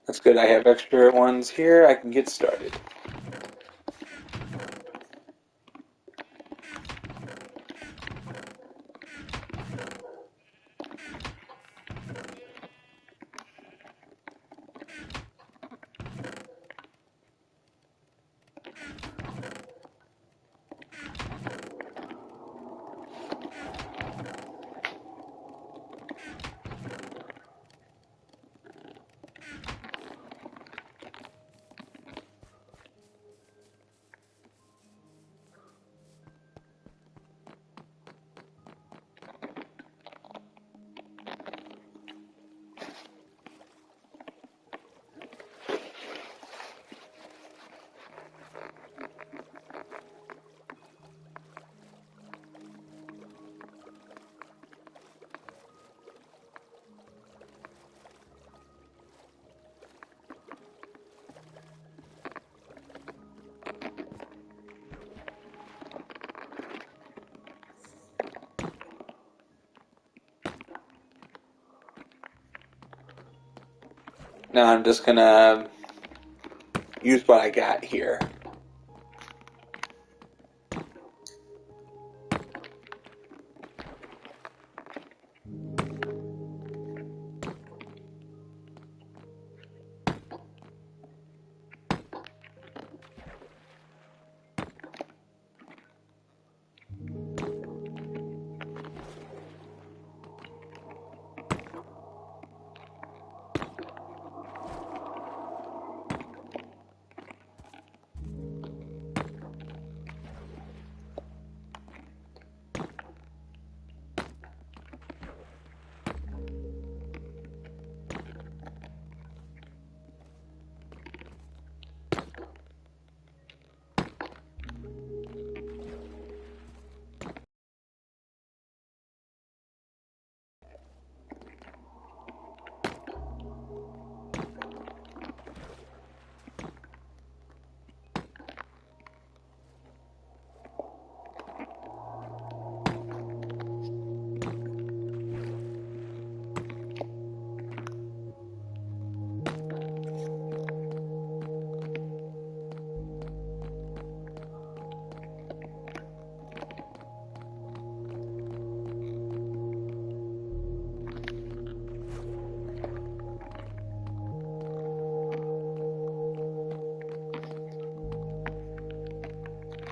That's good. I have extra ones here. I can get started. Now I'm just gonna use what I got here.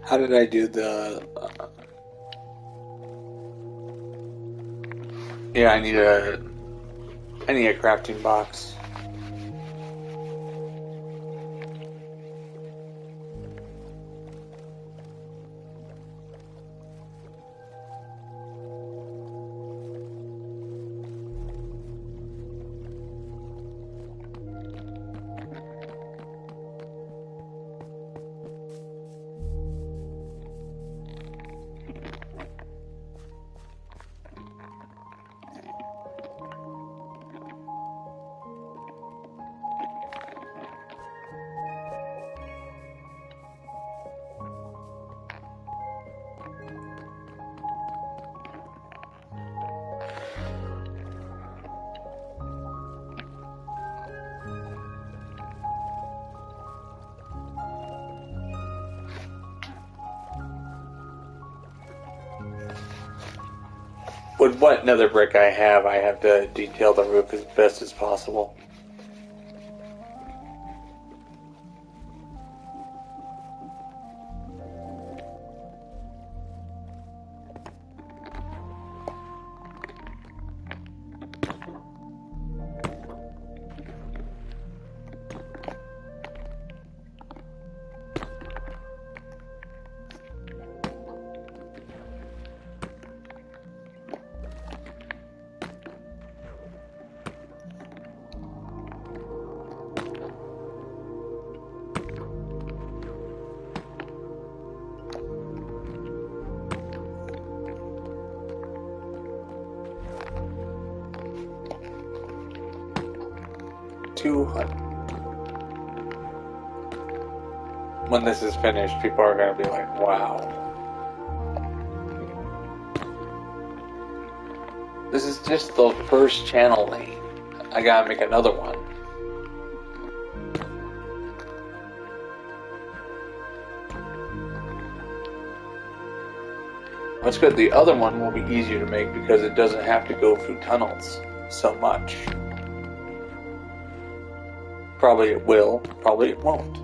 How did I do the... yeah, I need a crafting box. with what nether brick I have to detail the roof as best as possible. When this is finished, people are going to be like, wow. This is just the first channel lane. I gotta make another one. That's good. The other one will be easier to make because it doesn't have to go through tunnels so much. Probably it will, probably it won't.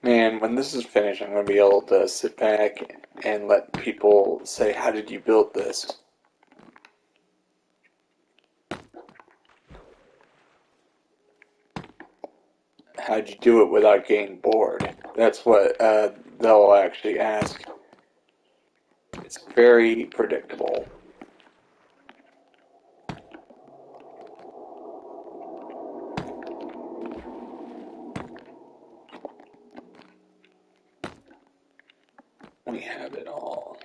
Man, when this is finished, I'm going to be able to sit back and let people say, how did you build this? How'd you do it without getting bored? That's what they'll actually ask. It's very predictable. We have it all.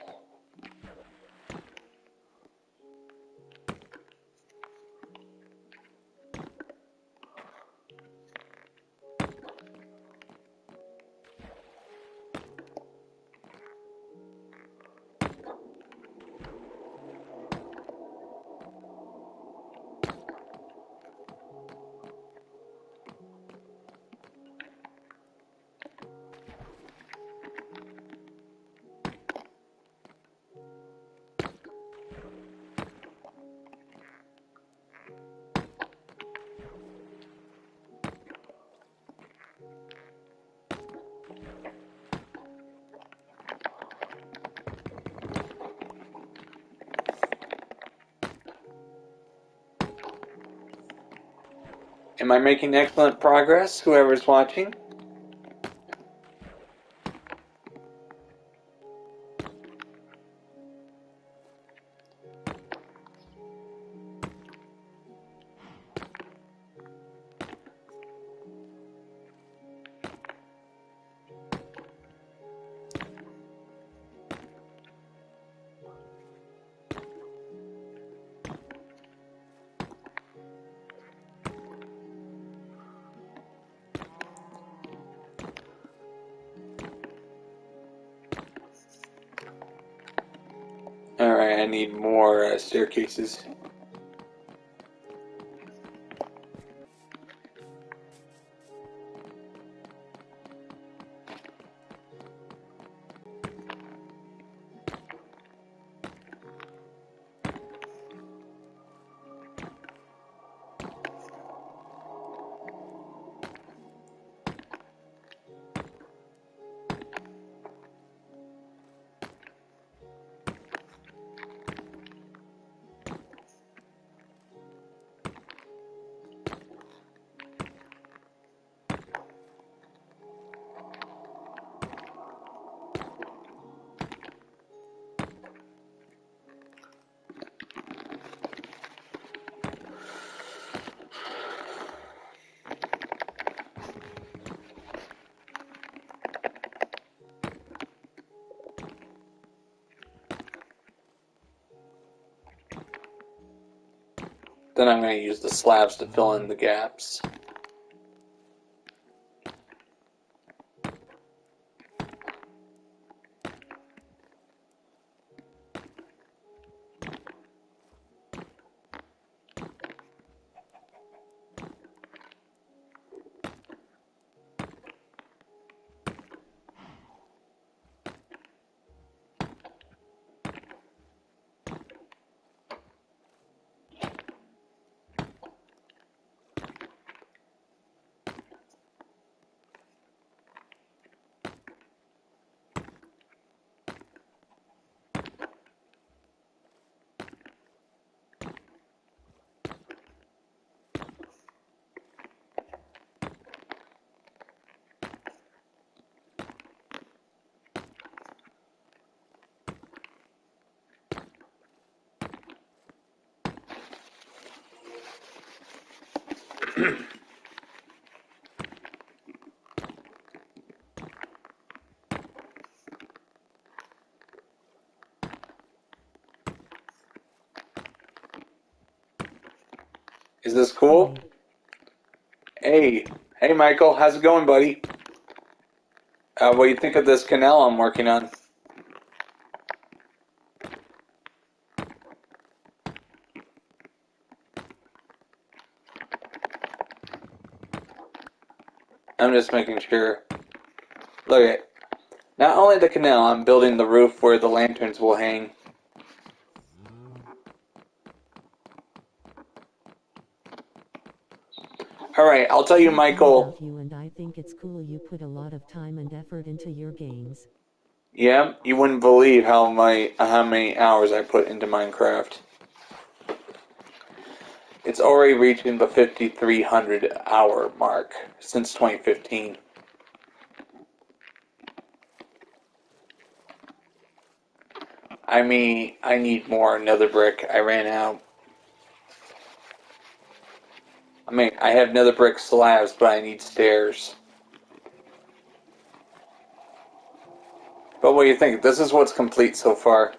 Am I making excellent progress, whoever's watching? Alright, I need more staircases. Then I'm going to use the slabs to fill in the gaps. Is this cool? Hey Michael, how's it going, buddy? What do you think of this canal I'm working on? I'm just making sure. Look at not only the canal, I'm building the roof where the lanterns will hang. Alright, I'll tell you, Michael. About you, and I think it's cool you put a lot of time and effort into your games. Yeah, you wouldn't believe how many hours I put into Minecraft. It's already reaching the 5,300 hour mark since 2015. I mean, I need more nether brick. I ran out. I mean, I have nether brick slabs, but I need stairs. But what do you think? This is what's complete so far.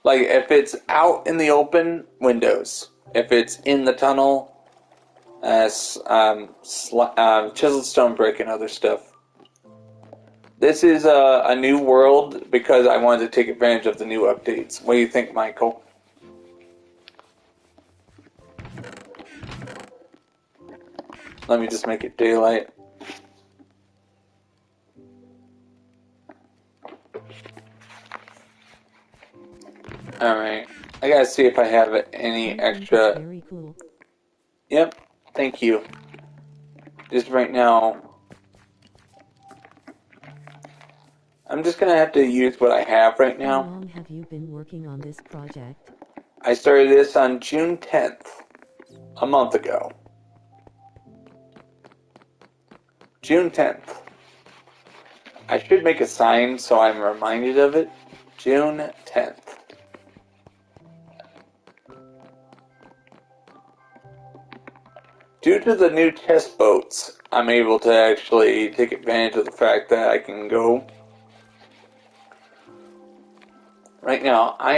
Like, if it's out in the open, windows. If it's in the tunnel, chiseled stone brick and other stuff. This is a new world because I wanted to take advantage of the new updates. What do you think, Michael? Let me just make it daylight. Alright. I gotta see if I have any extra... Very cool. Yep. Thank you. Just right now... I'm just gonna have to use what I have right now. How long have you been working on this project? I started this on June 10th. A month ago. June 10th. I should make a sign so I'm reminded of it. June 10th. Due to the new test boats, I'm able to actually take advantage of the fact that I can go. Right now, I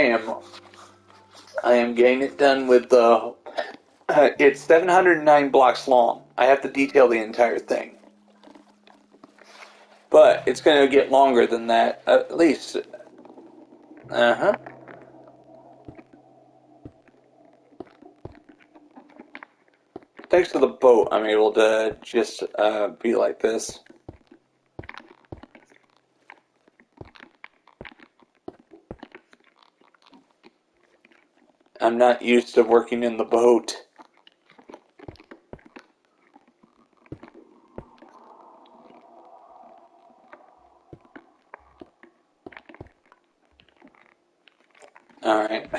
am getting it done with the... it's 709 blocks long. I have to detail the entire thing. But it's going to get longer than that, at least. Uh-huh. Thanks to the boat, I'm able to just be like this. I'm not used to working in the boat. Alright,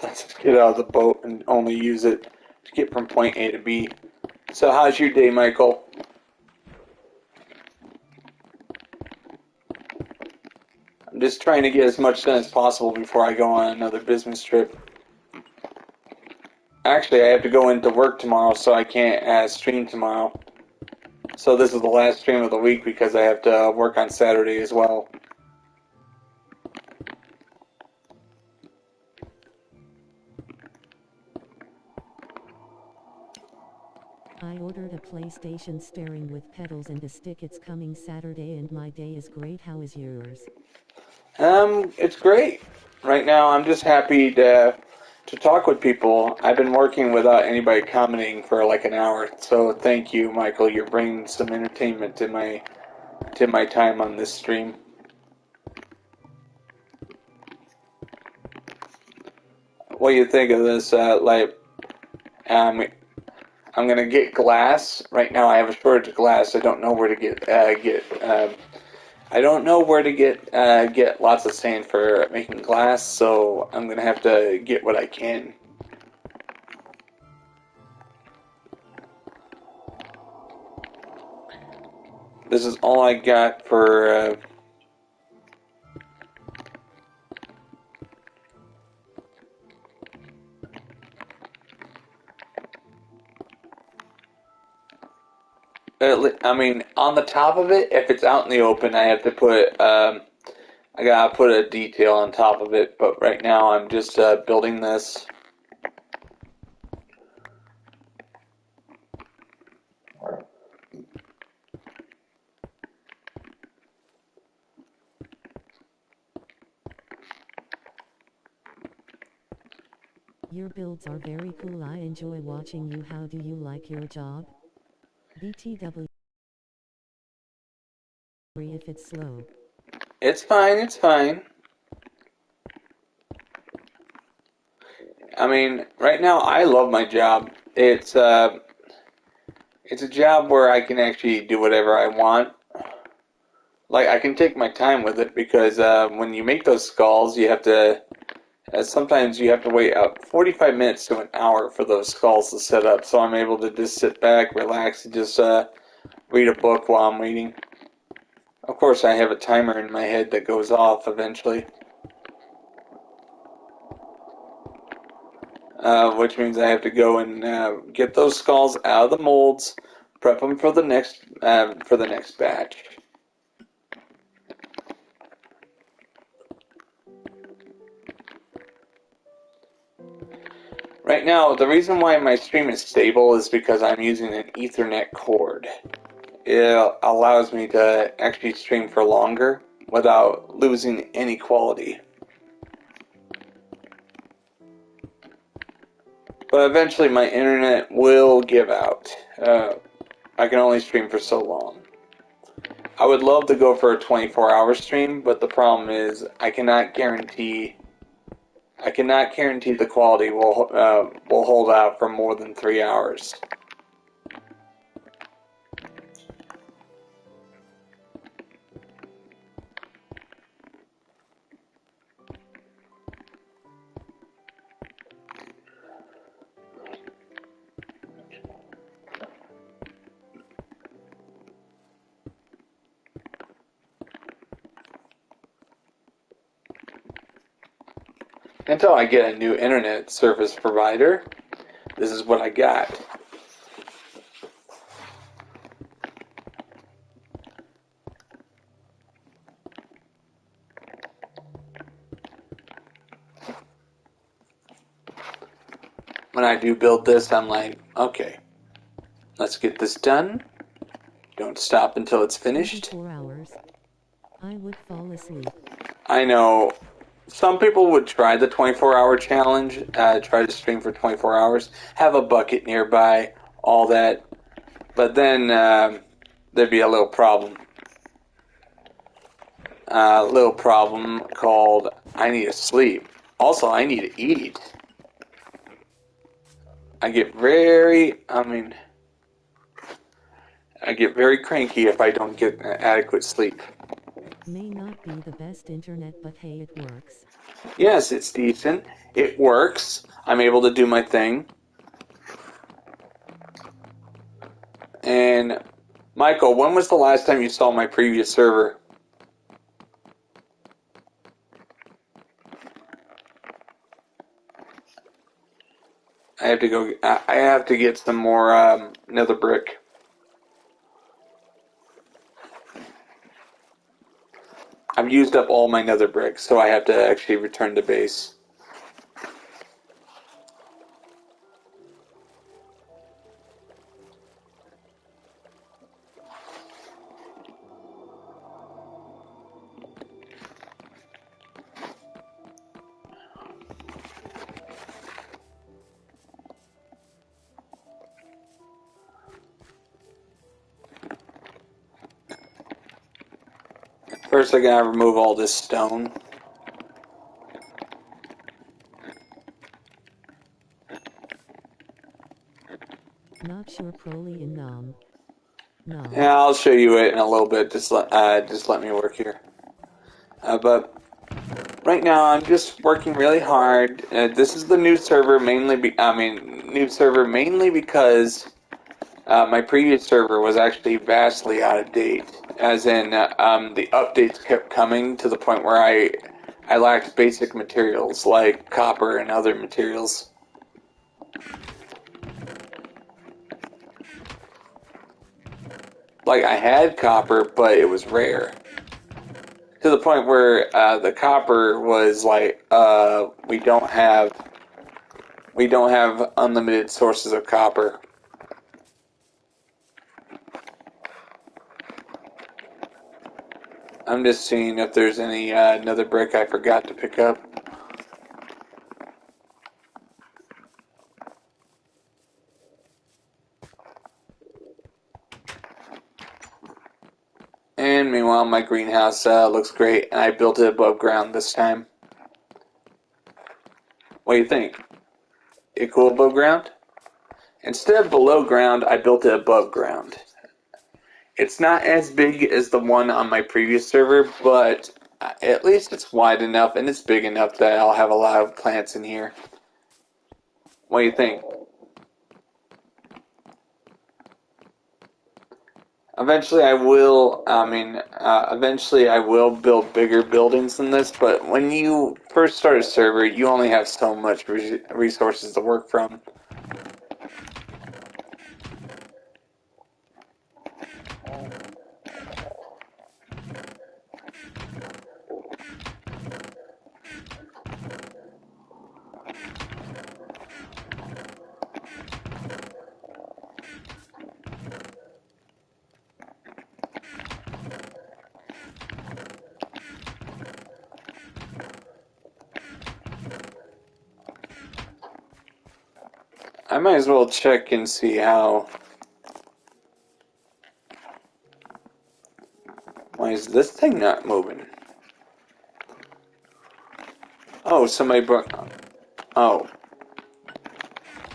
let's get out of the boat and only use it to get from point A to B. So how's your day, Michael? I'm just trying to get as much done as possible before I go on another business trip. Actually, I have to go into work tomorrow, so I can't stream tomorrow. So this is the last stream of the week because I have to work on Saturday as well. I ordered a PlayStation steering with pedals and a stick. It's coming Saturday and my day is great. How is yours? It's great. Right now, I'm just happy to talk with people. I've been working without anybody commenting for like an hour, so thank you, Michael. You're bringing some entertainment to my time on this stream. What do you think of this? I'm gonna get glass. Right now, I have a shortage of glass. I don't know where to I don't know where to get lots of sand for making glass, so I'm gonna have to get what I can. This is all I got for. I mean, on the top of it, if it's out in the open, I have to put. I gotta put a detail on top of it, but right now I'm just building this. Your builds are very cool. I enjoy watching you. How do you like your job? BTW if it's slow. It's fine. It's fine. I mean, right now I love my job. It's a job where I can actually do whatever I want. Like I can take my time with it because when you make those skulls, you have to. Sometimes you have to wait 45 minutes to an hour for those skulls to set up. So I'm able to just sit back, relax, and just read a book while I'm waiting. Of course, I have a timer in my head that goes off eventually. Which means I have to go and get those skulls out of the molds, prep them for the next batch. Right now, the reason why my stream is stable is because I'm using an Ethernet cord. It allows me to actually stream for longer without losing any quality. But eventually my internet will give out. I can only stream for so long. I would love to go for a 24-hour stream, but the problem is I cannot guarantee the quality will hold out for more than 3 hours. Until I get a new internet service provider, this is what I got. When I do build this, I'm like, okay, let's get this done. Don't stop until it's finished. 4 hours. I would fall asleep. I know some people would try the 24-hour challenge, try to stream for 24 hours, have a bucket nearby, all that. But then there'd be a little problem. A little problem called I need to sleep. Also, I need to eat. I get very cranky if I don't get adequate sleep. May not be the best internet, but hey, it works. Yes, it's decent. It works. I'm able to do my thing. And Michael, when was the last time you saw my previous server? I have to go. I have to get some more nether brick. I've used up all my nether bricks, so I have to actually return to base. First, I gotta remove all this stone. Not sure Proly in Nom. Nom. Yeah, I'll show you it in a little bit. Just let me work here. But right now, I'm just working really hard. This is the new server mainly. New server mainly because my previous server was actually vastly out of date. As in, the updates kept coming to the point where I lacked basic materials like copper and other materials. Like I had copper, but it was rare. To the point where the copper was like, we don't have unlimited sources of copper. I'm just seeing if there's any another brick I forgot to pick up. And meanwhile, my greenhouse looks great, and I built it above ground this time. What do you think? It cool above ground? Instead of below ground, I built it above ground. It's not as big as the one on my previous server, but at least it's wide enough and it's big enough that I'll have a lot of plants in here. What do you think? Eventually I will build bigger buildings than this, but when you first start a server, you only have so much resources to work from. I might as well check and see how... Why is this thing not moving? Oh, somebody brought... Oh.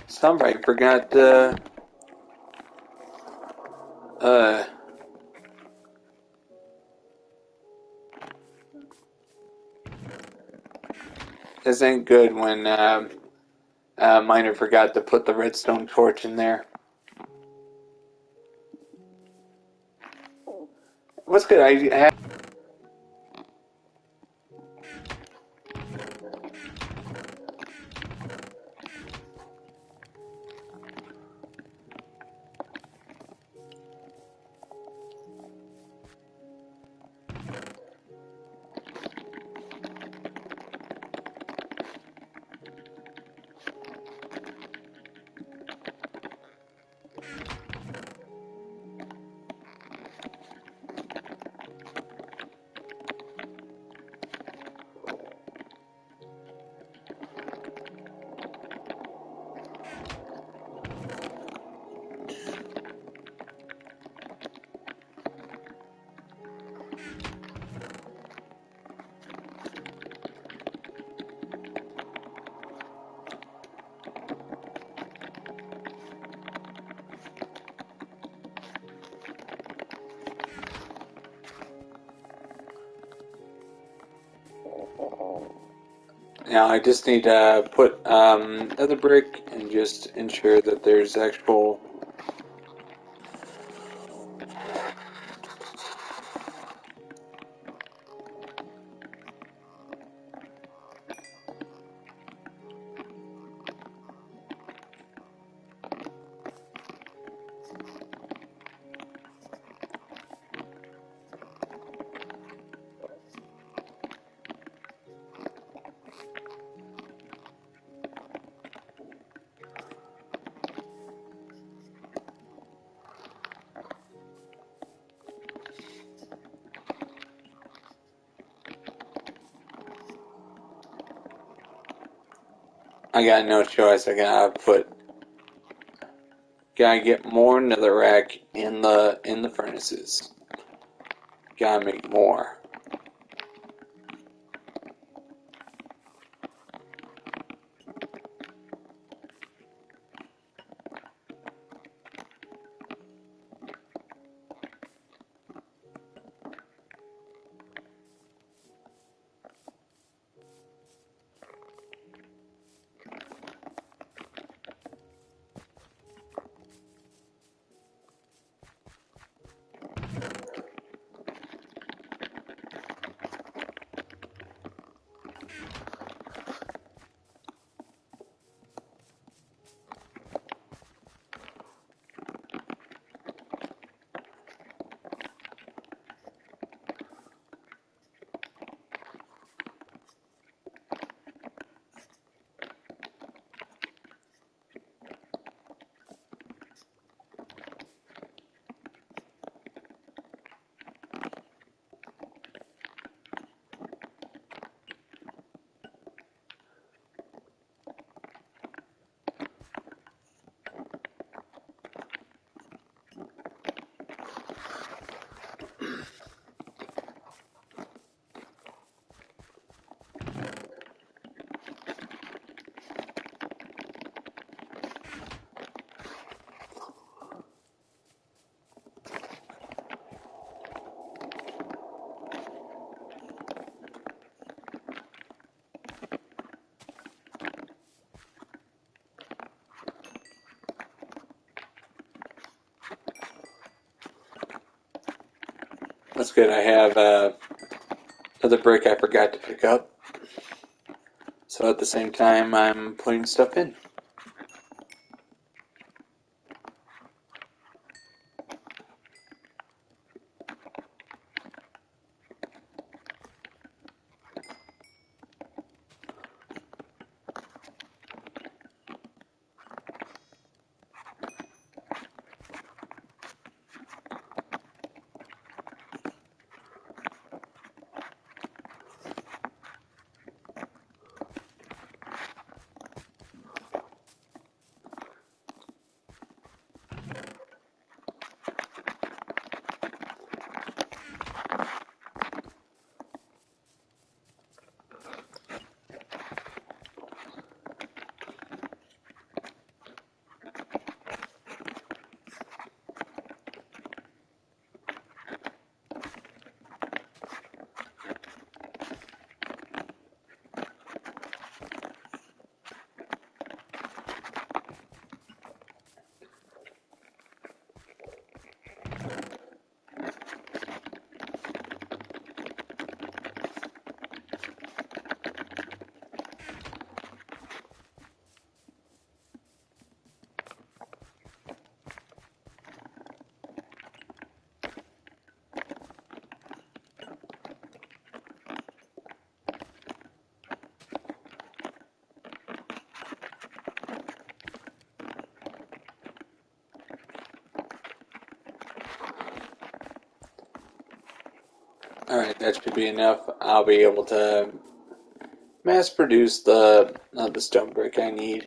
Somebody forgot uh... This ain't good when miner forgot to put the redstone torch in there. What's good? Now I just need to put nether brick and just ensure that there's actual. I got no choice. Gotta get more netherrack in the furnaces. Gotta make more. That's good. I have another brick I forgot to pick up. So at the same time, I'm putting stuff in. Alright, that should be enough. I'll be able to mass produce the stone brick I need.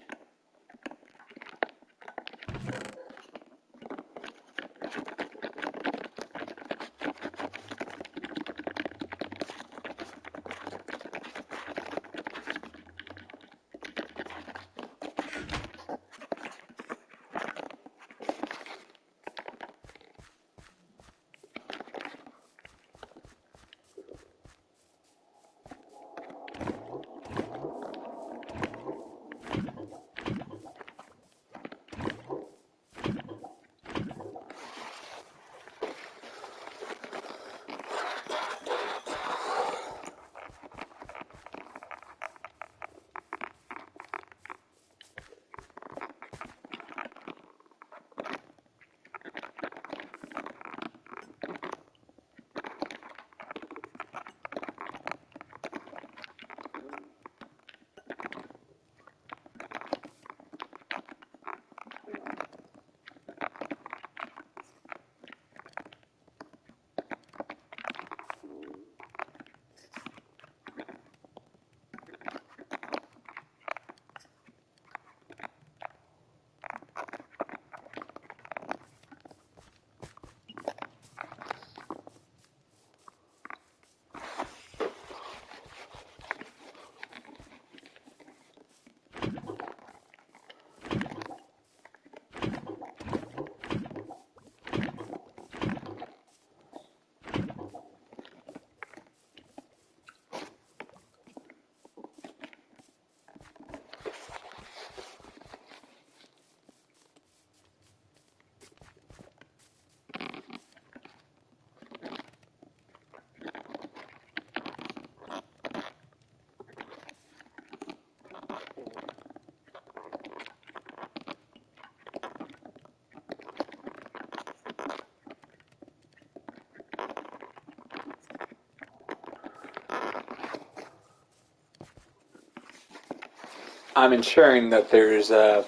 I'm ensuring that there's a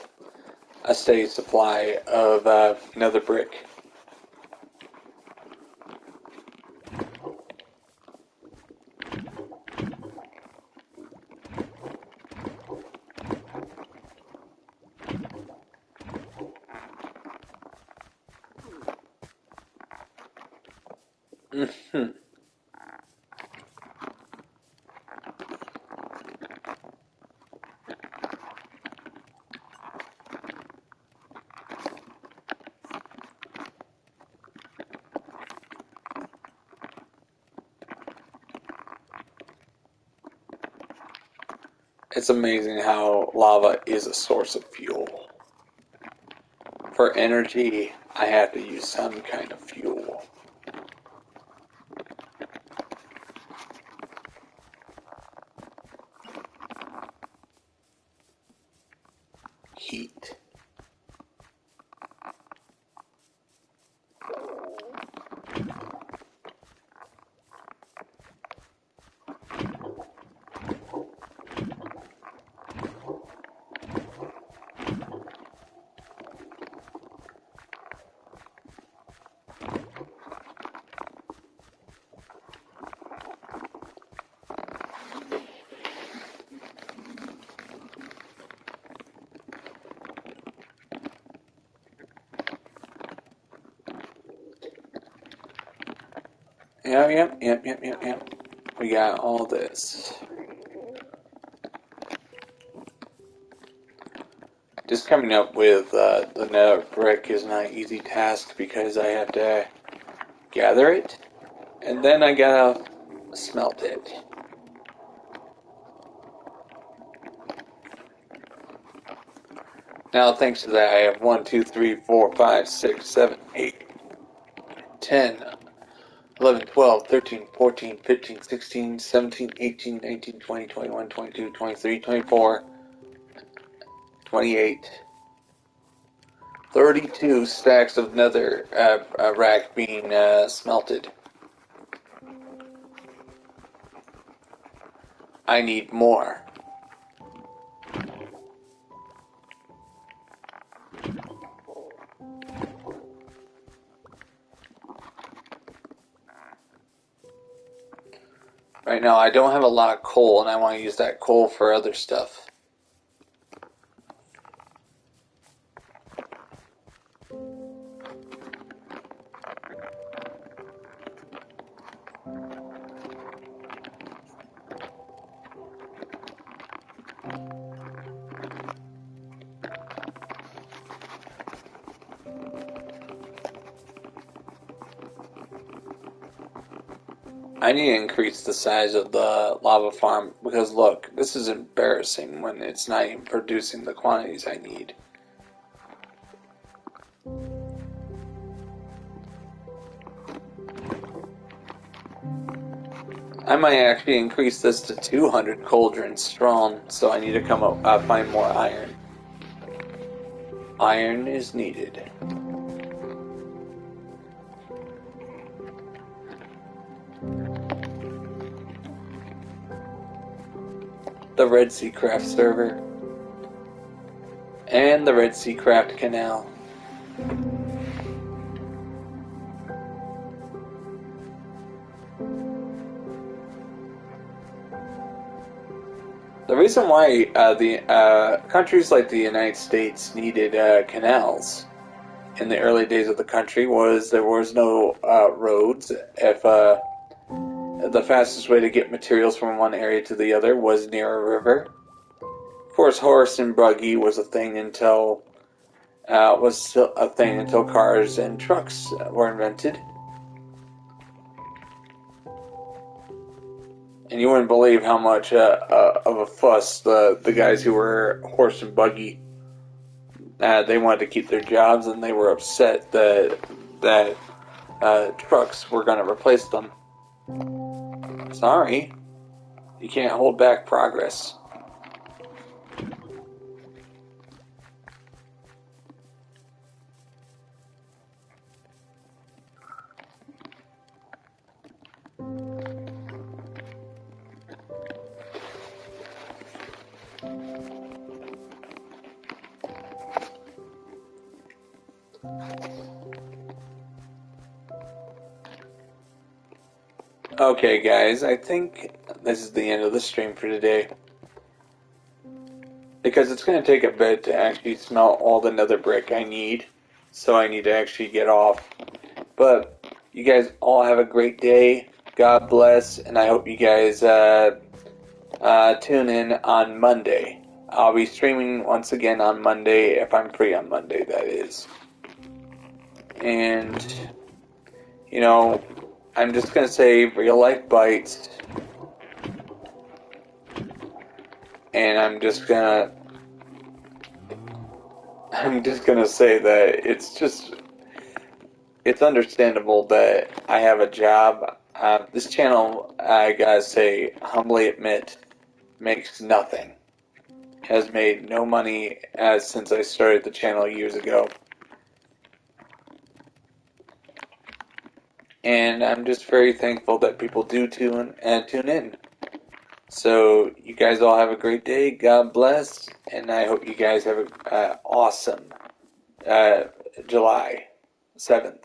steady supply of nether brick. It's amazing how lava is a source of fuel. For energy, I have to use some kind of fuel. Heat. Yep. We got all this. Just coming up with the nether brick is not an easy task because I have to gather it, and then I gotta smelt it. Now, thanks to that, I have 1, 2, 3, 4, 5, 6, 7, 8, 10, 11, 12, 13, 14, 15, 16, 17, 18, 19, 20, 21, 22, 23, 24, 28, 32 stacks of nether rack being smelted. I need more. Right now, I don't have a lot of coal, and I want to use that coal for other stuff. I need to increase the size of the lava farm because look, this is embarrassing when it's not even producing the quantities I need. I might actually increase this to 200 cauldrons strong, so I need to come up find more iron. Iron is needed. The Redseacraft server and the Redseacraft canal. The reason why the countries like the United States needed canals in the early days of the country was there was no roads. If the fastest way to get materials from one area to the other was near a river. Of course, horse and buggy was a thing until cars and trucks were invented. And you wouldn't believe how much of a fuss the guys who were horse and buggy they wanted to keep their jobs, and they were upset that trucks were going to replace them. Sorry, you can't hold back progress. Okay, guys, I think this is the end of the stream for today. Because it's going to take a bit to actually smelt all the nether brick I need. So I need to actually get off. But you guys all have a great day. God bless. And I hope you guys tune in on Monday. I'll be streaming once again on Monday, if I'm free on Monday, that is. And, you know, I'm just going to say real life bites. And I'm just gonna say that it's understandable that I have a job. This channel, I gotta say, humbly admit, makes nothing. Has made no money since I started the channel years ago. And I'm just very thankful that people do tune in. So you guys all have a great day. God bless, and I hope you guys have an awesome July 7th.